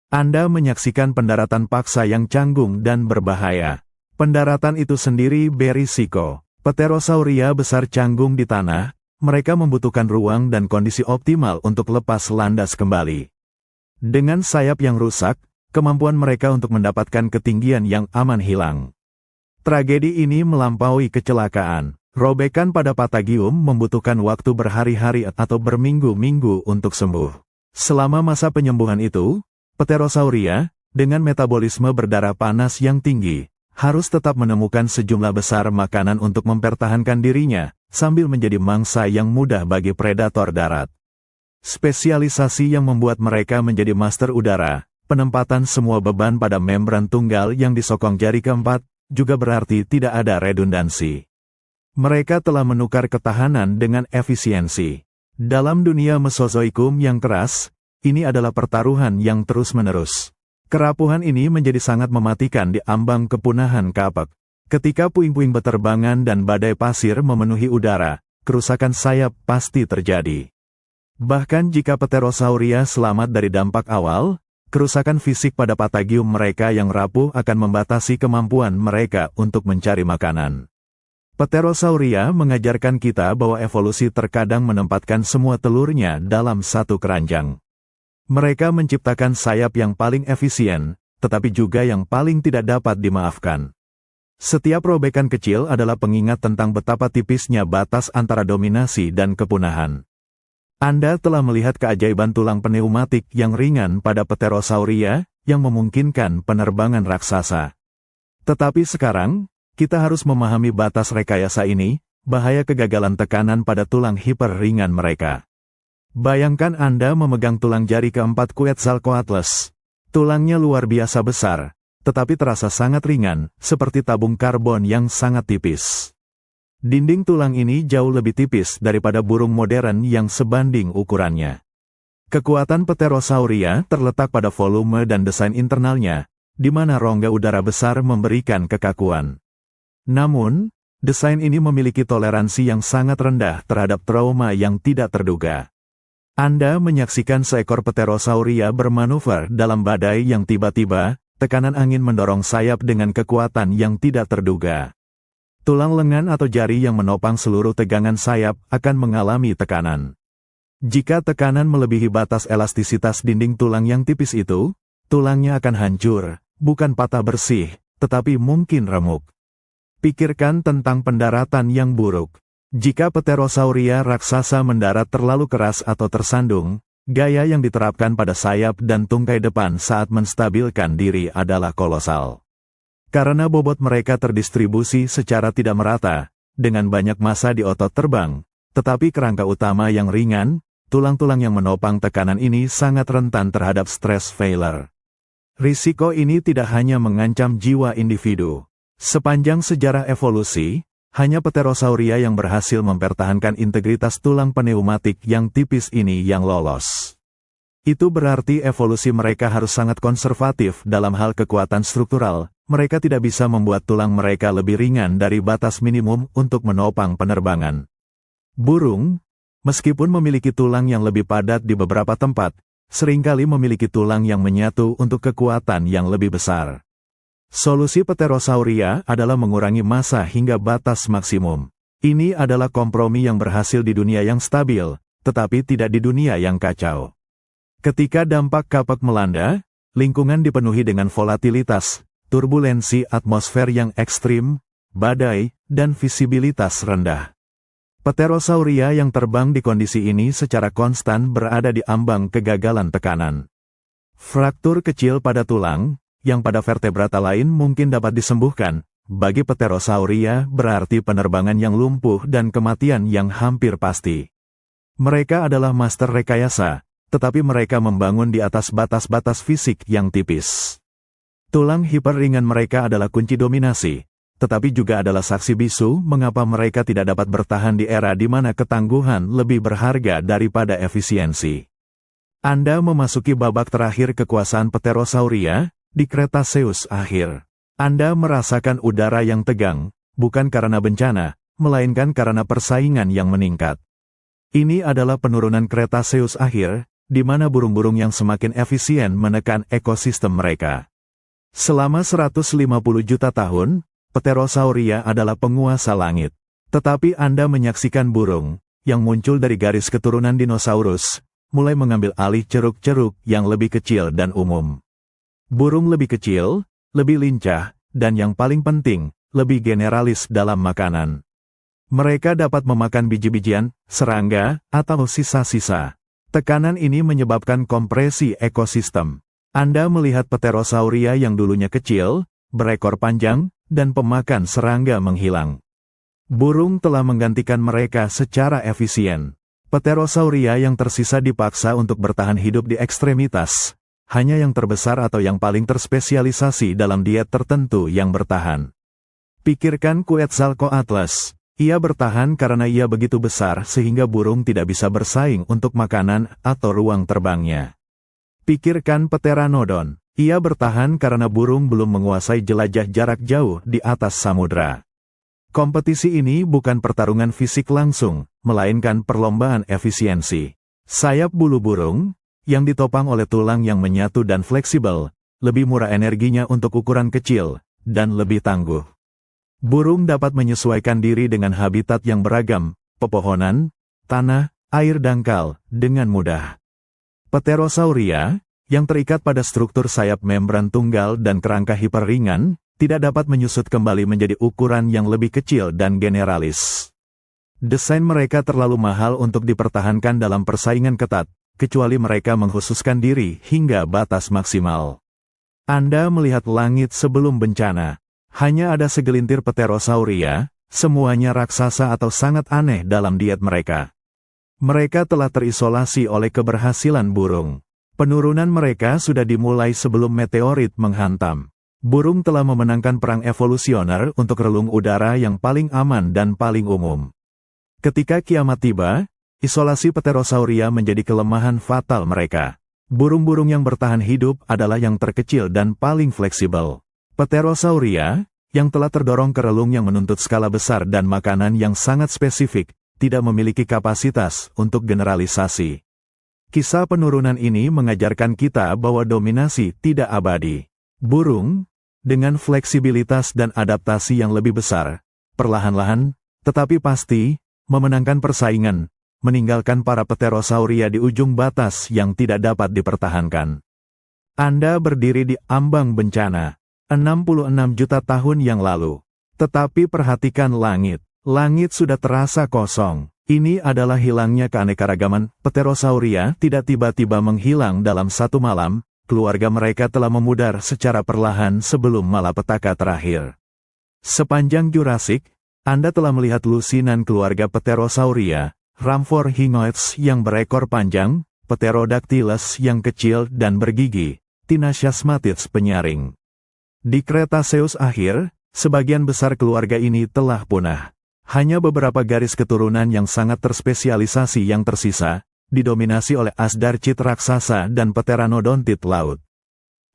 Anda menyaksikan pendaratan paksa yang canggung dan berbahaya. Pendaratan itu sendiri berisiko. Pterosauria besar canggung di tanah, mereka membutuhkan ruang dan kondisi optimal untuk lepas landas kembali. Dengan sayap yang rusak, kemampuan mereka untuk mendapatkan ketinggian yang aman hilang. Tragedi ini melampaui kecelakaan. Robekan pada Patagium membutuhkan waktu berhari-hari atau berminggu-minggu untuk sembuh. Selama masa penyembuhan itu, Pterosauria, dengan metabolisme berdarah panas yang tinggi, harus tetap menemukan sejumlah besar makanan untuk mempertahankan dirinya, sambil menjadi mangsa yang mudah bagi predator darat. Spesialisasi yang membuat mereka menjadi master udara, penempatan semua beban pada membran tunggal yang disokong jari keempat, juga berarti tidak ada redundansi. Mereka telah menukar ketahanan dengan efisiensi. Dalam dunia Mesozoikum yang keras, ini adalah pertaruhan yang terus-menerus. Kerapuhan ini menjadi sangat mematikan di ambang kepunahan kapek. Ketika puing-puing beterbangan dan badai pasir memenuhi udara, kerusakan sayap pasti terjadi. Bahkan jika Pterosauria selamat dari dampak awal, kerusakan fisik pada Patagium mereka yang rapuh akan membatasi kemampuan mereka untuk mencari makanan. Pterosauria mengajarkan kita bahwa evolusi terkadang menempatkan semua telurnya dalam satu keranjang. Mereka menciptakan sayap yang paling efisien, tetapi juga yang paling tidak dapat dimaafkan. Setiap robekan kecil adalah pengingat tentang betapa tipisnya batas antara dominasi dan kepunahan. Anda telah melihat keajaiban tulang pneumatik yang ringan pada Pterosauria, yang memungkinkan penerbangan raksasa. Tetapi sekarang, kita harus memahami batas rekayasa ini, bahaya kegagalan tekanan pada tulang hiperringan mereka. Bayangkan Anda memegang tulang jari keempat Quetzalcoatlus. Tulangnya luar biasa besar, tetapi terasa sangat ringan, seperti tabung karbon yang sangat tipis. Dinding tulang ini jauh lebih tipis daripada burung modern yang sebanding ukurannya. Kekuatan Pterosauria terletak pada volume dan desain internalnya, di mana rongga udara besar memberikan kekakuan. Namun, desain ini memiliki toleransi yang sangat rendah terhadap trauma yang tidak terduga. Anda menyaksikan seekor Pterosauria bermanuver dalam badai yang tiba-tiba, tekanan angin mendorong sayap dengan kekuatan yang tidak terduga. Tulang lengan atau jari yang menopang seluruh tegangan sayap akan mengalami tekanan. Jika tekanan melebihi batas elastisitas dinding tulang yang tipis itu, tulangnya akan hancur, bukan patah bersih, tetapi mungkin remuk. Pikirkan tentang pendaratan yang buruk. Jika Pterosauria raksasa mendarat terlalu keras atau tersandung, Gaya yang diterapkan pada sayap dan tungkai depan saat menstabilkan diri adalah kolosal. Karena bobot mereka terdistribusi secara tidak merata, dengan banyak massa di otot terbang, tetapi kerangka utama yang ringan, tulang-tulang yang menopang tekanan ini sangat rentan terhadap stress failure. Risiko ini tidak hanya mengancam jiwa individu. Sepanjang sejarah evolusi, hanya Pterosauria yang berhasil mempertahankan integritas tulang pneumatik yang tipis ini yang lolos. Itu berarti evolusi mereka harus sangat konservatif dalam hal kekuatan struktural. Mereka tidak bisa membuat tulang mereka lebih ringan dari batas minimum untuk menopang penerbangan. Burung, meskipun memiliki tulang yang lebih padat di beberapa tempat, seringkali memiliki tulang yang menyatu untuk kekuatan yang lebih besar. Solusi Pterosauria adalah mengurangi massa hingga batas maksimum. Ini adalah kompromi yang berhasil di dunia yang stabil, tetapi tidak di dunia yang kacau. Ketika dampak Kapek melanda, lingkungan dipenuhi dengan volatilitas, turbulensi atmosfer yang ekstrim, badai, dan visibilitas rendah. Pterosauria yang terbang di kondisi ini secara konstan berada di ambang kegagalan tekanan. Fraktur kecil pada tulang, yang pada vertebrata lain mungkin dapat disembuhkan, bagi Pterosauria berarti penerbangan yang lumpuh dan kematian yang hampir pasti. Mereka adalah master rekayasa, tetapi mereka membangun di atas batas-batas fisik yang tipis. Tulang hiperringan mereka adalah kunci dominasi, tetapi juga adalah saksi bisu mengapa mereka tidak dapat bertahan di era di mana ketangguhan lebih berharga daripada efisiensi. Anda memasuki babak terakhir kekuasaan Pterosauria, di Cretaceous akhir. Anda merasakan udara yang tegang, bukan karena bencana, melainkan karena persaingan yang meningkat. Ini adalah penurunan Cretaceous akhir, di mana burung-burung yang semakin efisien menekan ekosistem mereka. Selama 150 juta tahun, Pterosauria adalah penguasa langit. Tetapi Anda menyaksikan burung, yang muncul dari garis keturunan dinosaurus, mulai mengambil alih ceruk-ceruk yang lebih kecil dan umum. Burung lebih kecil, lebih lincah, dan yang paling penting, lebih generalis dalam makanan. Mereka dapat memakan biji-bijian, serangga, atau sisa-sisa. Tekanan ini menyebabkan kompresi ekosistem. Anda melihat Pterosauria yang dulunya kecil, berekor panjang, dan pemakan serangga menghilang. Burung telah menggantikan mereka secara efisien. Pterosauria yang tersisa dipaksa untuk bertahan hidup di ekstremitas. Hanya yang terbesar atau yang paling terspesialisasi dalam diet tertentu yang bertahan. Pikirkan Quetzalcoatlus. Ia bertahan karena ia begitu besar sehingga burung tidak bisa bersaing untuk makanan atau ruang terbangnya. Pikirkan Pteranodon. Ia bertahan karena burung belum menguasai jelajah jarak jauh di atas samudra. Kompetisi ini bukan pertarungan fisik langsung, melainkan perlombaan efisiensi. Sayap bulu burung, yang ditopang oleh tulang yang menyatu dan fleksibel, lebih murah energinya untuk ukuran kecil, dan lebih tangguh. Burung dapat menyesuaikan diri dengan habitat yang beragam, pepohonan, tanah, air dangkal, dengan mudah. Pterosauria, yang terikat pada struktur sayap membran tunggal dan kerangka hiperringan, tidak dapat menyusut kembali menjadi ukuran yang lebih kecil dan generalis. Desain mereka terlalu mahal untuk dipertahankan dalam persaingan ketat, kecuali mereka mengkhususkan diri hingga batas maksimal. Anda melihat langit sebelum bencana. Hanya ada segelintir Pterosauria, semuanya raksasa atau sangat aneh dalam diet mereka. Mereka telah terisolasi oleh keberhasilan burung. Penurunan mereka sudah dimulai sebelum meteorit menghantam. Burung telah memenangkan perang evolusioner untuk relung udara yang paling aman dan paling umum. Ketika kiamat tiba, isolasi Pterosauria menjadi kelemahan fatal mereka. Burung-burung yang bertahan hidup adalah yang terkecil dan paling fleksibel. Pterosauria, yang telah terdorong ke relung yang menuntut skala besar dan makanan yang sangat spesifik, tidak memiliki kapasitas untuk generalisasi. Kisah penurunan ini mengajarkan kita bahwa dominasi tidak abadi. Burung, dengan fleksibilitas dan adaptasi yang lebih besar, perlahan-lahan, tetapi pasti, memenangkan persaingan, meninggalkan para Pterosauria di ujung batas yang tidak dapat dipertahankan. Anda berdiri di ambang bencana, 66 juta tahun yang lalu. Tetapi perhatikan langit. Langit sudah terasa kosong. Ini adalah hilangnya keanekaragaman. Pterosauria tidak tiba-tiba menghilang dalam satu malam, keluarga mereka telah memudar secara perlahan sebelum malapetaka terakhir. Sepanjang Jurassic, Anda telah melihat lusinan keluarga Pterosauria, Rhamphorhynchoids yang berekor panjang, Pterodactylus yang kecil dan bergigi, Tinasciasmatids penyaring. Di Cretaceous akhir, sebagian besar keluarga ini telah punah. Hanya beberapa garis keturunan yang sangat terspesialisasi yang tersisa, didominasi oleh Asdarchid raksasa dan Pteranodontit laut.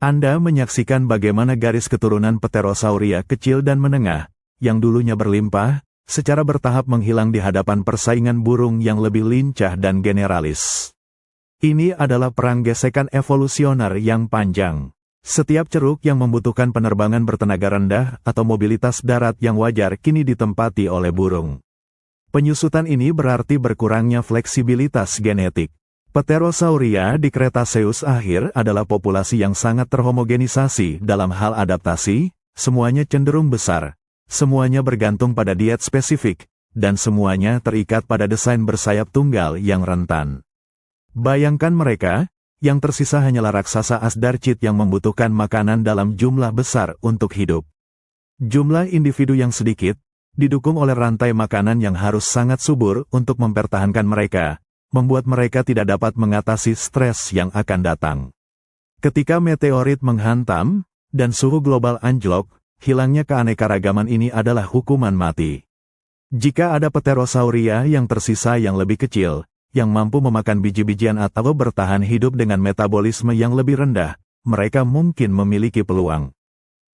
Anda menyaksikan bagaimana garis keturunan Pterosauria kecil dan menengah, yang dulunya berlimpah, secara bertahap menghilang di hadapan persaingan burung yang lebih lincah dan generalis. Ini adalah perang gesekan evolusioner yang panjang. Setiap ceruk yang membutuhkan penerbangan bertenaga rendah atau mobilitas darat yang wajar kini ditempati oleh burung. Penyusutan ini berarti berkurangnya fleksibilitas genetik. Pterosauria di Cretaceous akhir adalah populasi yang sangat terhomogenisasi dalam hal adaptasi, semuanya cenderung besar, semuanya bergantung pada diet spesifik, dan semuanya terikat pada desain bersayap tunggal yang rentan. Bayangkan mereka, yang tersisa hanyalah raksasa Asdarchid yang membutuhkan makanan dalam jumlah besar untuk hidup. Jumlah individu yang sedikit, didukung oleh rantai makanan yang harus sangat subur untuk mempertahankan mereka, membuat mereka tidak dapat mengatasi stres yang akan datang. Ketika meteorit menghantam, dan suhu global anjlok, hilangnya keanekaragaman ini adalah hukuman mati. Jika ada Pterosauria yang tersisa yang lebih kecil, yang mampu memakan biji-bijian atau bertahan hidup dengan metabolisme yang lebih rendah, mereka mungkin memiliki peluang.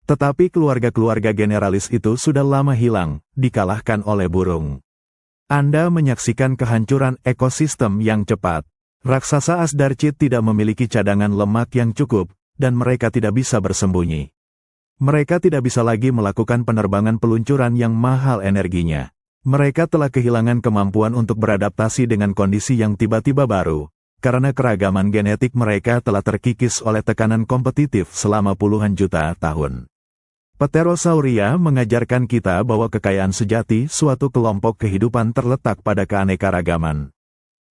Tetapi keluarga-keluarga generalis itu sudah lama hilang, dikalahkan oleh burung. Anda menyaksikan kehancuran ekosistem yang cepat. Raksasa Asdarchid tidak memiliki cadangan lemak yang cukup, dan mereka tidak bisa bersembunyi. Mereka tidak bisa lagi melakukan penerbangan peluncuran yang mahal energinya. Mereka telah kehilangan kemampuan untuk beradaptasi dengan kondisi yang tiba-tiba baru, karena keragaman genetik mereka telah terkikis oleh tekanan kompetitif selama puluhan juta tahun. Pterosauria mengajarkan kita bahwa kekayaan sejati suatu kelompok kehidupan terletak pada keanekaragaman.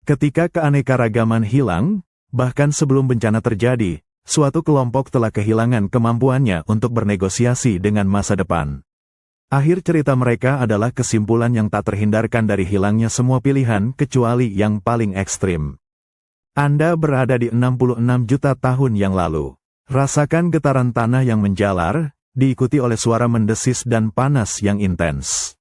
Ketika keanekaragaman hilang, bahkan sebelum bencana terjadi, suatu kelompok telah kehilangan kemampuannya untuk bernegosiasi dengan masa depan. Akhir cerita mereka adalah kesimpulan yang tak terhindarkan dari hilangnya semua pilihan kecuali yang paling ekstrim. Anda berada di 66 juta tahun yang lalu. Rasakan getaran tanah yang menjalar, diikuti oleh suara mendesis dan panas yang intens.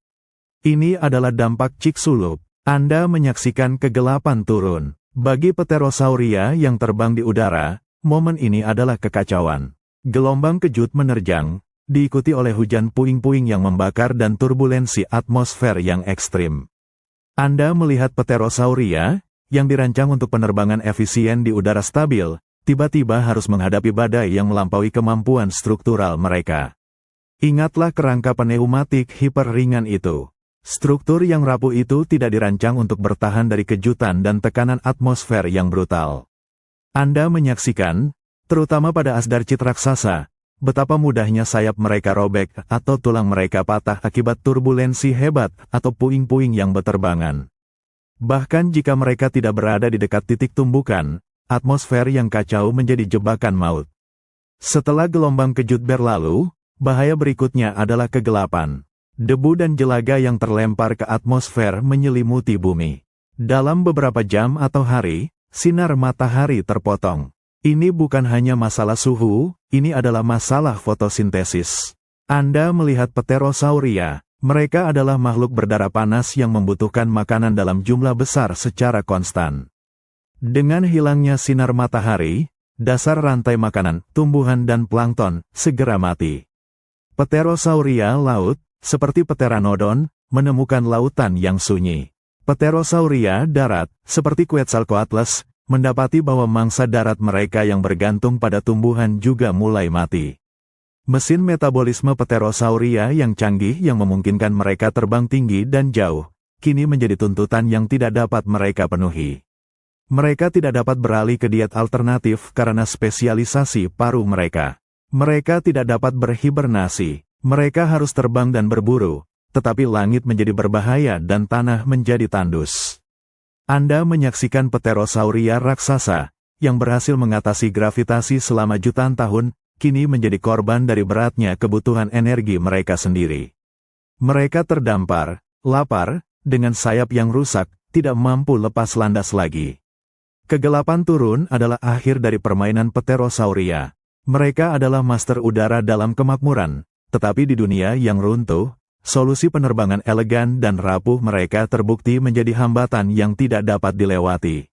Ini adalah dampak Chicxulub. Anda menyaksikan kegelapan turun. Bagi Pterosauria yang terbang di udara, momen ini adalah kekacauan. Gelombang kejut menerjang, diikuti oleh hujan puing-puing yang membakar dan turbulensi atmosfer yang ekstrim. Anda melihat Pterosauria, yang dirancang untuk penerbangan efisien di udara stabil, tiba-tiba harus menghadapi badai yang melampaui kemampuan struktural mereka. Ingatlah kerangka pneumatik hiperringan itu. Struktur yang rapuh itu tidak dirancang untuk bertahan dari kejutan dan tekanan atmosfer yang brutal. Anda menyaksikan, terutama pada Asdarchid raksasa, betapa mudahnya sayap mereka robek atau tulang mereka patah akibat turbulensi hebat atau puing-puing yang berterbangan. Bahkan jika mereka tidak berada di dekat titik tumbukan, atmosfer yang kacau menjadi jebakan maut. Setelah gelombang kejut berlalu, bahaya berikutnya adalah kegelapan. Debu dan jelaga yang terlempar ke atmosfer menyelimuti bumi. Dalam beberapa jam atau hari, sinar matahari terpotong. Ini bukan hanya masalah suhu, ini adalah masalah fotosintesis. Anda melihat Pterosauria, mereka adalah makhluk berdarah panas yang membutuhkan makanan dalam jumlah besar secara konstan. Dengan hilangnya sinar matahari, dasar rantai makanan, tumbuhan dan plankton, segera mati. Pterosauria laut, seperti Pteranodon, menemukan lautan yang sunyi. Pterosauria darat, seperti Quetzalcoatlus, mendapati bahwa mangsa darat mereka yang bergantung pada tumbuhan juga mulai mati. Mesin metabolisme Pterosauria yang canggih yang memungkinkan mereka terbang tinggi dan jauh, kini menjadi tuntutan yang tidak dapat mereka penuhi. Mereka tidak dapat beralih ke diet alternatif karena spesialisasi paru mereka. Mereka tidak dapat berhibernasi. Mereka harus terbang dan berburu, tetapi langit menjadi berbahaya dan tanah menjadi tandus. Anda menyaksikan Pterosauria raksasa, yang berhasil mengatasi gravitasi selama jutaan tahun, kini menjadi korban dari beratnya kebutuhan energi mereka sendiri. Mereka terdampar, lapar, dengan sayap yang rusak, tidak mampu lepas landas lagi. Kegelapan turun adalah akhir dari permainan Pterosauria. Mereka adalah master udara dalam kemakmuran, tetapi di dunia yang runtuh, solusi penerbangan elegan dan rapuh mereka terbukti menjadi hambatan yang tidak dapat dilewati.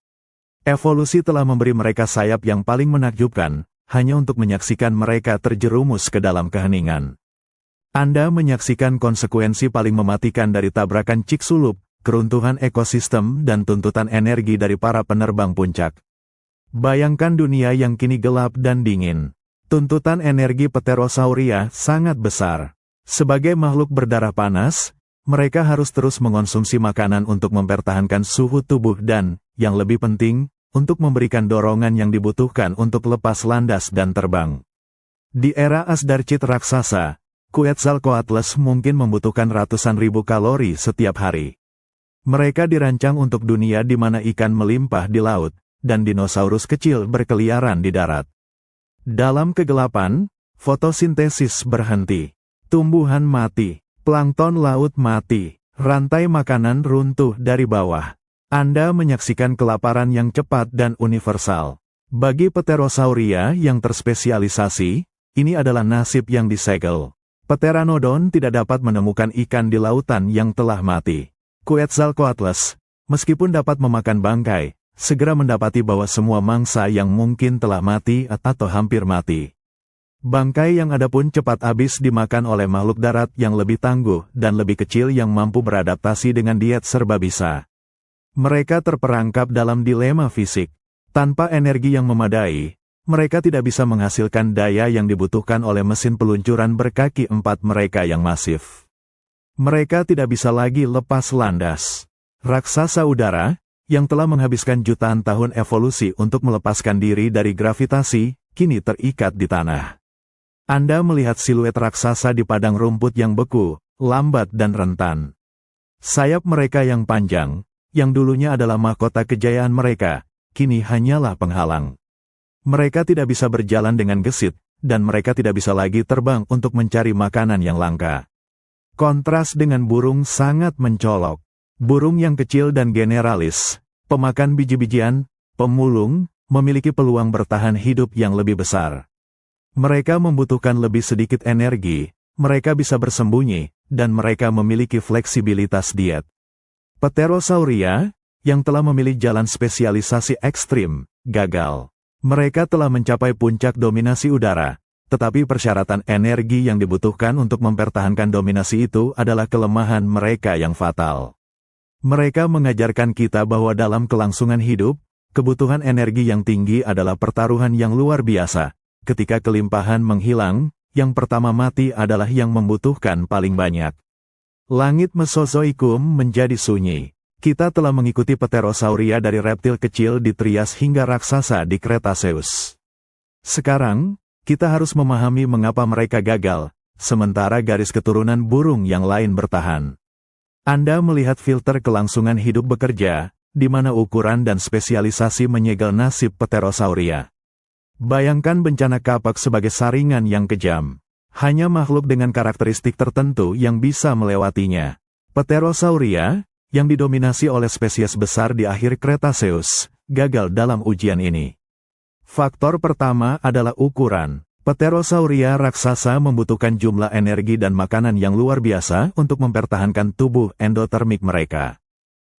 Evolusi telah memberi mereka sayap yang paling menakjubkan, hanya untuk menyaksikan mereka terjerumus ke dalam keheningan. Anda menyaksikan konsekuensi paling mematikan dari tabrakan Chicxulub, keruntuhan ekosistem dan tuntutan energi dari para penerbang puncak. Bayangkan dunia yang kini gelap dan dingin. Tuntutan energi Pterosauria sangat besar. Sebagai makhluk berdarah panas, mereka harus terus mengonsumsi makanan untuk mempertahankan suhu tubuh dan, yang lebih penting, untuk memberikan dorongan yang dibutuhkan untuk lepas landas dan terbang. Di era Asdarchit raksasa, Quetzalcoatlus mungkin membutuhkan ratusan ribu kalori setiap hari. Mereka dirancang untuk dunia di mana ikan melimpah di laut, dan dinosaurus kecil berkeliaran di darat. Dalam kegelapan, fotosintesis berhenti, tumbuhan mati, plankton laut mati, rantai makanan runtuh dari bawah. Anda menyaksikan kelaparan yang cepat dan universal. Bagi Pterosauria yang terspesialisasi, ini adalah nasib yang disegel. Pteranodon tidak dapat menemukan ikan di lautan yang telah mati. Quetzalcoatlus, meskipun dapat memakan bangkai, segera mendapati bahwa semua mangsa yang mungkin telah mati atau hampir mati. Bangkai yang ada pun cepat habis dimakan oleh makhluk darat yang lebih tangguh dan lebih kecil yang mampu beradaptasi dengan diet serba bisa. Mereka terperangkap dalam dilema fisik. Tanpa energi yang memadai, mereka tidak bisa menghasilkan daya yang dibutuhkan oleh mesin peluncuran berkaki 4 mereka yang masif. Mereka tidak bisa lagi lepas landas. Raksasa udara, yang telah menghabiskan jutaan tahun evolusi untuk melepaskan diri dari gravitasi, kini terikat di tanah. Anda melihat siluet raksasa di padang rumput yang beku, lambat dan rentan. Sayap mereka yang panjang, yang dulunya adalah mahkota kejayaan mereka, kini hanyalah penghalang. Mereka tidak bisa berjalan dengan gesit, dan mereka tidak bisa lagi terbang untuk mencari makanan yang langka. Kontras dengan burung sangat mencolok. Burung yang kecil dan generalis, pemakan biji-bijian, pemulung, memiliki peluang bertahan hidup yang lebih besar. Mereka membutuhkan lebih sedikit energi, mereka bisa bersembunyi, dan mereka memiliki fleksibilitas diet. Pterosauria, yang telah memilih jalan spesialisasi ekstrim, gagal. Mereka telah mencapai puncak dominasi udara, tetapi persyaratan energi yang dibutuhkan untuk mempertahankan dominasi itu adalah kelemahan mereka yang fatal. Mereka mengajarkan kita bahwa dalam kelangsungan hidup, kebutuhan energi yang tinggi adalah pertaruhan yang luar biasa. Ketika kelimpahan menghilang, yang pertama mati adalah yang membutuhkan paling banyak. Langit Mesozoikum menjadi sunyi. Kita telah mengikuti Pterosauria dari reptil kecil di Trias hingga raksasa di Cretaceous. Sekarang, kita harus memahami mengapa mereka gagal, sementara garis keturunan burung yang lain bertahan. Anda melihat filter kelangsungan hidup bekerja, di mana ukuran dan spesialisasi menyegel nasib Pterosauria. Bayangkan bencana kapak sebagai saringan yang kejam. Hanya makhluk dengan karakteristik tertentu yang bisa melewatinya. Pterosauria, yang didominasi oleh spesies besar di akhir Cretaceous, gagal dalam ujian ini. Faktor pertama adalah ukuran. Pterosauria raksasa membutuhkan jumlah energi dan makanan yang luar biasa untuk mempertahankan tubuh endotermik mereka.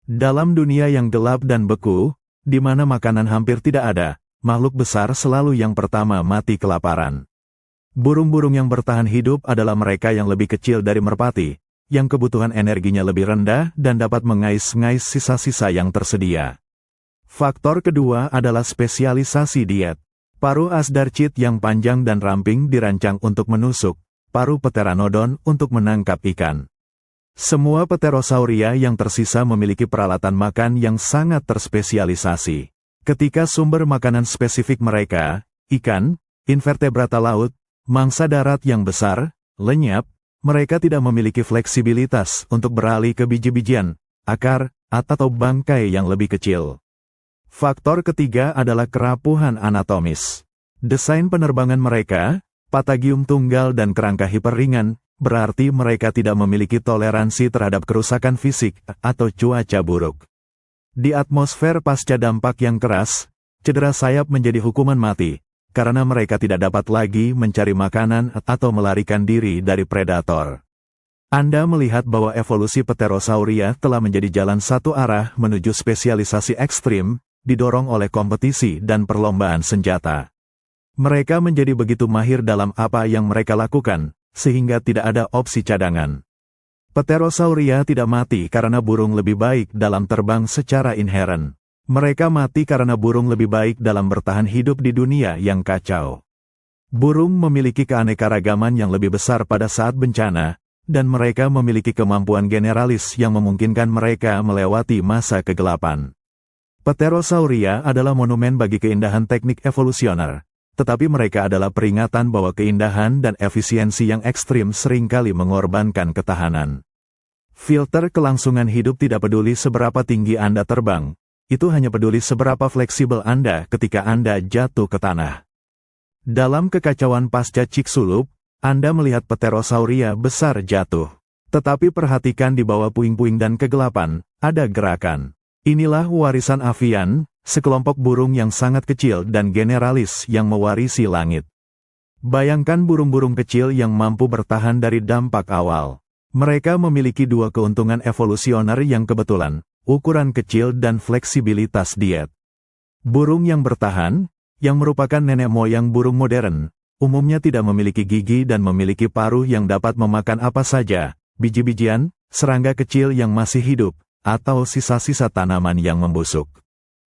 Dalam dunia yang gelap dan beku, di mana makanan hampir tidak ada, makhluk besar selalu yang pertama mati kelaparan. Burung-burung yang bertahan hidup adalah mereka yang lebih kecil dari merpati, yang kebutuhan energinya lebih rendah dan dapat mengais-ngais sisa-sisa yang tersedia. Faktor kedua adalah spesialisasi diet. Paruh Asdarchit yang panjang dan ramping dirancang untuk menusuk, paruh Pteranodon untuk menangkap ikan. Semua Pterosauria yang tersisa memiliki peralatan makan yang sangat terspesialisasi. Ketika sumber makanan spesifik mereka, ikan, invertebrata laut, mangsa darat yang besar, lenyap, mereka tidak memiliki fleksibilitas untuk beralih ke biji-bijian, akar, atau bangkai yang lebih kecil. Faktor ketiga adalah kerapuhan anatomis. Desain penerbangan mereka, patagium tunggal dan kerangka hiperringan, berarti mereka tidak memiliki toleransi terhadap kerusakan fisik atau cuaca buruk. Di atmosfer pasca dampak yang keras, cedera sayap menjadi hukuman mati, karena mereka tidak dapat lagi mencari makanan atau melarikan diri dari predator. Anda melihat bahwa evolusi Pterosauria telah menjadi jalan satu arah menuju spesialisasi ekstrim, didorong oleh kompetisi dan perlombaan senjata. Mereka menjadi begitu mahir dalam apa yang mereka lakukan, sehingga tidak ada opsi cadangan. Pterosauria tidak mati karena burung lebih baik dalam terbang secara inheren. Mereka mati karena burung lebih baik dalam bertahan hidup di dunia yang kacau. Burung memiliki keanekaragaman yang lebih besar pada saat bencana, dan mereka memiliki kemampuan generalis yang memungkinkan mereka melewati masa kegelapan. Pterosauria adalah monumen bagi keindahan teknik evolusioner, tetapi mereka adalah peringatan bahwa keindahan dan efisiensi yang ekstrim seringkali mengorbankan ketahanan. Filter kelangsungan hidup tidak peduli seberapa tinggi Anda terbang, itu hanya peduli seberapa fleksibel Anda ketika Anda jatuh ke tanah. Dalam kekacauan pasca Chicxulub, Anda melihat Pterosauria besar jatuh. Tetapi perhatikan di bawah puing-puing dan kegelapan, ada gerakan. Inilah warisan avian, sekelompok burung yang sangat kecil dan generalis yang mewarisi langit. Bayangkan burung-burung kecil yang mampu bertahan dari dampak awal. Mereka memiliki dua keuntungan evolusioner yang kebetulan, ukuran kecil dan fleksibilitas diet. Burung yang bertahan, yang merupakan nenek moyang burung modern, umumnya tidak memiliki gigi dan memiliki paruh yang dapat memakan apa saja, biji-bijian, serangga kecil yang masih hidup, atau sisa-sisa tanaman yang membusuk.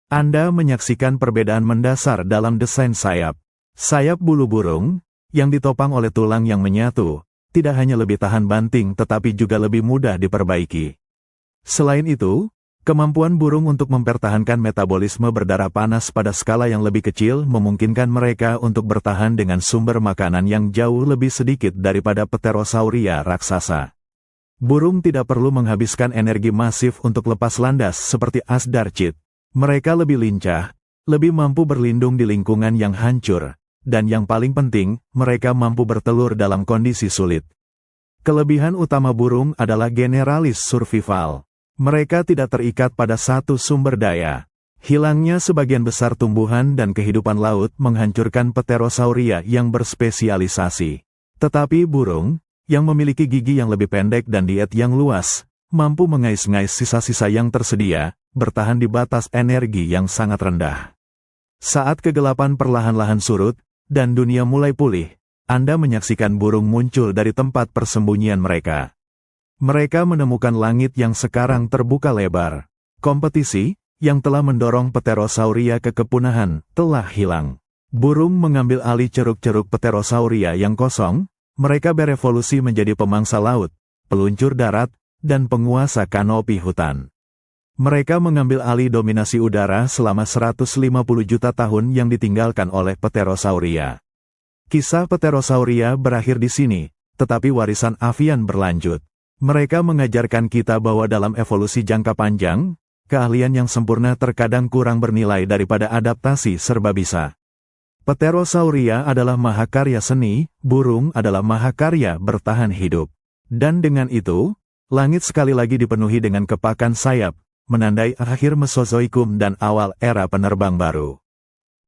Anda menyaksikan perbedaan mendasar dalam desain sayap. Sayap bulu burung, yang ditopang oleh tulang yang menyatu, tidak hanya lebih tahan banting tetapi juga lebih mudah diperbaiki. Selain itu, kemampuan burung untuk mempertahankan metabolisme berdarah panas pada skala yang lebih kecil memungkinkan mereka untuk bertahan dengan sumber makanan yang jauh lebih sedikit daripada Pterosauria raksasa. Burung tidak perlu menghabiskan energi masif untuk lepas landas seperti Asdarchid. Mereka lebih lincah, lebih mampu berlindung di lingkungan yang hancur, dan yang paling penting, mereka mampu bertelur dalam kondisi sulit. Kelebihan utama burung adalah generalis survival. Mereka tidak terikat pada satu sumber daya. Hilangnya sebagian besar tumbuhan dan kehidupan laut menghancurkan Pterosauria yang berspesialisasi. Tetapi burung, yang memiliki gigi yang lebih pendek dan diet yang luas, mampu mengais-ngais sisa-sisa yang tersedia, bertahan di batas energi yang sangat rendah. Saat kegelapan perlahan-lahan surut, dan dunia mulai pulih, Anda menyaksikan burung muncul dari tempat persembunyian mereka. Mereka menemukan langit yang sekarang terbuka lebar. Kompetisi, yang telah mendorong Pterosauria ke kepunahan, telah hilang. Burung mengambil alih ceruk-ceruk Pterosauria yang kosong. Mereka berevolusi menjadi pemangsa laut, peluncur darat, dan penguasa kanopi hutan. Mereka mengambil alih dominasi udara selama 150 juta tahun yang ditinggalkan oleh Pterosauria. Kisah Pterosauria berakhir di sini, tetapi warisan avian berlanjut. Mereka mengajarkan kita bahwa dalam evolusi jangka panjang, keahlian yang sempurna terkadang kurang bernilai daripada adaptasi serba bisa. Pterosauria adalah mahakarya seni, burung adalah mahakarya bertahan hidup. Dan dengan itu, langit sekali lagi dipenuhi dengan kepakan sayap, menandai akhir Mesozoikum dan awal era penerbang baru.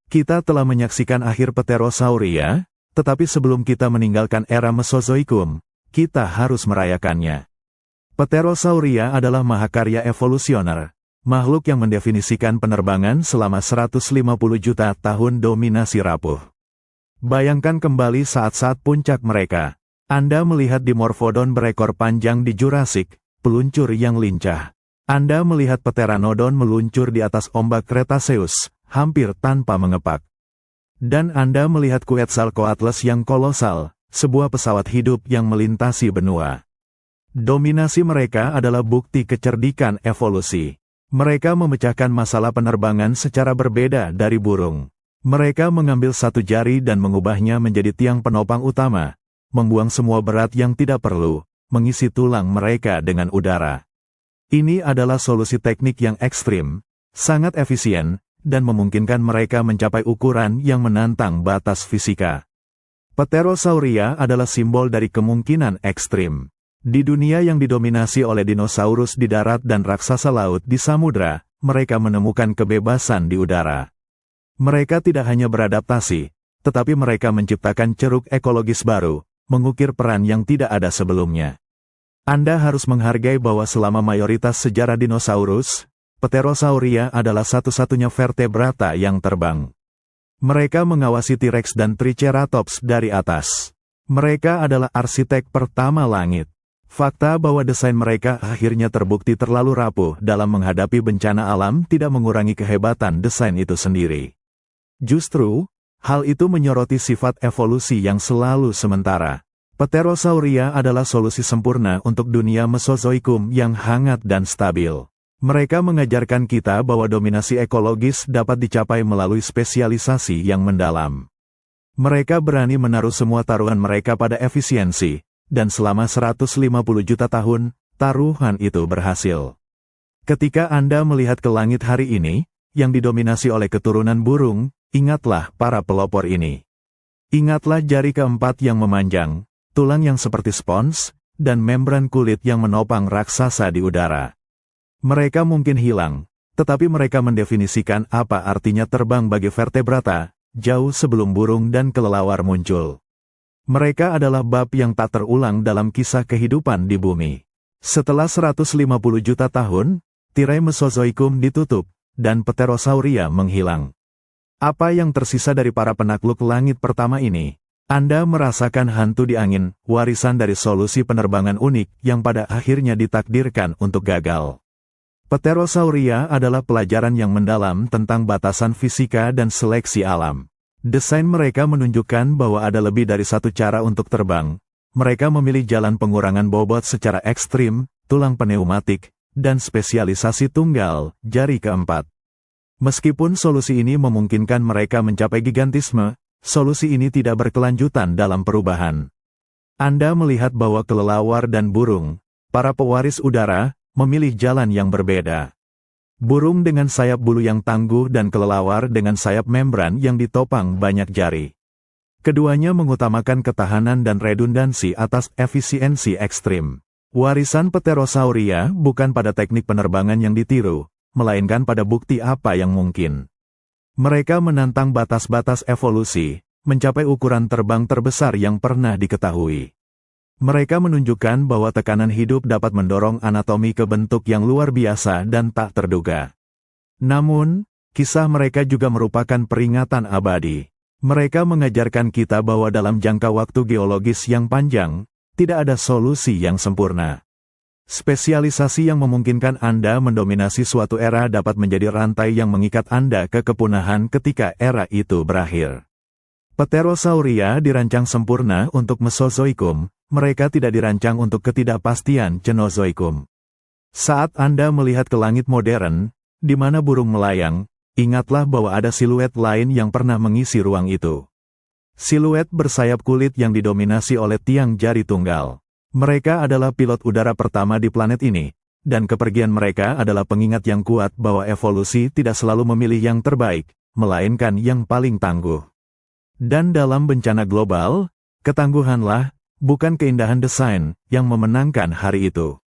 Kita telah menyaksikan akhir Pterosauria, tetapi sebelum kita meninggalkan era Mesozoikum, kita harus merayakannya. Pterosauria adalah mahakarya evolusioner. Makhluk yang mendefinisikan penerbangan selama 150 juta tahun dominasi rapuh. Bayangkan kembali saat-saat puncak mereka. Anda melihat Dimorphodon berekor panjang di Jurassik, peluncur yang lincah. Anda melihat Pteranodon meluncur di atas ombak Cretaceous, hampir tanpa mengepak. Dan Anda melihat Quetzalcoatlus yang kolosal, sebuah pesawat hidup yang melintasi benua. Dominasi mereka adalah bukti kecerdikan evolusi. Mereka memecahkan masalah penerbangan secara berbeda dari burung. Mereka mengambil satu jari dan mengubahnya menjadi tiang penopang utama, membuang semua berat yang tidak perlu, mengisi tulang mereka dengan udara. Ini adalah solusi teknik yang ekstrim, sangat efisien, dan memungkinkan mereka mencapai ukuran yang menantang batas fisika. Pterosauria adalah simbol dari kemungkinan ekstrim. Di dunia yang didominasi oleh dinosaurus di darat dan raksasa laut di samudra, mereka menemukan kebebasan di udara. Mereka tidak hanya beradaptasi, tetapi mereka menciptakan ceruk ekologis baru, mengukir peran yang tidak ada sebelumnya. Anda harus menghargai bahwa selama mayoritas sejarah dinosaurus, Pterosauria adalah satu-satunya vertebrata yang terbang. Mereka mengawasi T-Rex dan Triceratops dari atas. Mereka adalah arsitek pertama langit. Fakta bahwa desain mereka akhirnya terbukti terlalu rapuh dalam menghadapi bencana alam tidak mengurangi kehebatan desain itu sendiri. Justru, hal itu menyoroti sifat evolusi yang selalu sementara. Pterosauria adalah solusi sempurna untuk dunia Mesozoikum yang hangat dan stabil. Mereka mengajarkan kita bahwa dominasi ekologis dapat dicapai melalui spesialisasi yang mendalam. Mereka berani menaruh semua taruhan mereka pada efisiensi, dan selama 150 juta tahun, taruhan itu berhasil. Ketika Anda melihat ke langit hari ini, yang didominasi oleh keturunan burung, ingatlah para pelopor ini. Ingatlah jari keempat yang memanjang, tulang yang seperti spons, dan membran kulit yang menopang raksasa di udara. Mereka mungkin hilang, tetapi mereka mendefinisikan apa artinya terbang bagi vertebrata, jauh sebelum burung dan kelelawar muncul. Mereka adalah bab yang tak terulang dalam kisah kehidupan di bumi. Setelah 150 juta tahun, tirai Mesozoikum ditutup, dan Pterosauria menghilang. Apa yang tersisa dari para penakluk langit pertama ini? Anda merasakan hantu di angin, warisan dari solusi penerbangan unik yang pada akhirnya ditakdirkan untuk gagal. Pterosauria adalah pelajaran yang mendalam tentang batasan fisika dan seleksi alam. Desain mereka menunjukkan bahwa ada lebih dari satu cara untuk terbang. Mereka memilih jalan pengurangan bobot secara ekstrim, tulang pneumatik, dan spesialisasi tunggal, jari keempat. Meskipun solusi ini memungkinkan mereka mencapai gigantisme, solusi ini tidak berkelanjutan dalam perubahan. Anda melihat bahwa kelelawar dan burung, para pewaris udara, memilih jalan yang berbeda. Burung dengan sayap bulu yang tangguh dan kelelawar dengan sayap membran yang ditopang banyak jari. Keduanya mengutamakan ketahanan dan redundansi atas efisiensi ekstrim. Warisan Pterosauria bukan pada teknik penerbangan yang ditiru, melainkan pada bukti apa yang mungkin. Mereka menantang batas-batas evolusi, mencapai ukuran terbang terbesar yang pernah diketahui. Mereka menunjukkan bahwa tekanan hidup dapat mendorong anatomi ke bentuk yang luar biasa dan tak terduga. Namun, kisah mereka juga merupakan peringatan abadi. Mereka mengajarkan kita bahwa dalam jangka waktu geologis yang panjang, tidak ada solusi yang sempurna. Spesialisasi yang memungkinkan Anda mendominasi suatu era dapat menjadi rantai yang mengikat Anda ke kepunahan ketika era itu berakhir. Pterosauria dirancang sempurna untuk Mesozoikum, mereka tidak dirancang untuk ketidakpastian Cenozoikum. Saat Anda melihat ke langit modern, di mana burung melayang, ingatlah bahwa ada siluet lain yang pernah mengisi ruang itu. Siluet bersayap kulit yang didominasi oleh tiang jari tunggal. Mereka adalah pilot udara pertama di planet ini, dan kepergian mereka adalah pengingat yang kuat bahwa evolusi tidak selalu memilih yang terbaik, melainkan yang paling tangguh. Dan dalam bencana global, ketangguhanlah, bukan keindahan desain, yang memenangkan hari itu.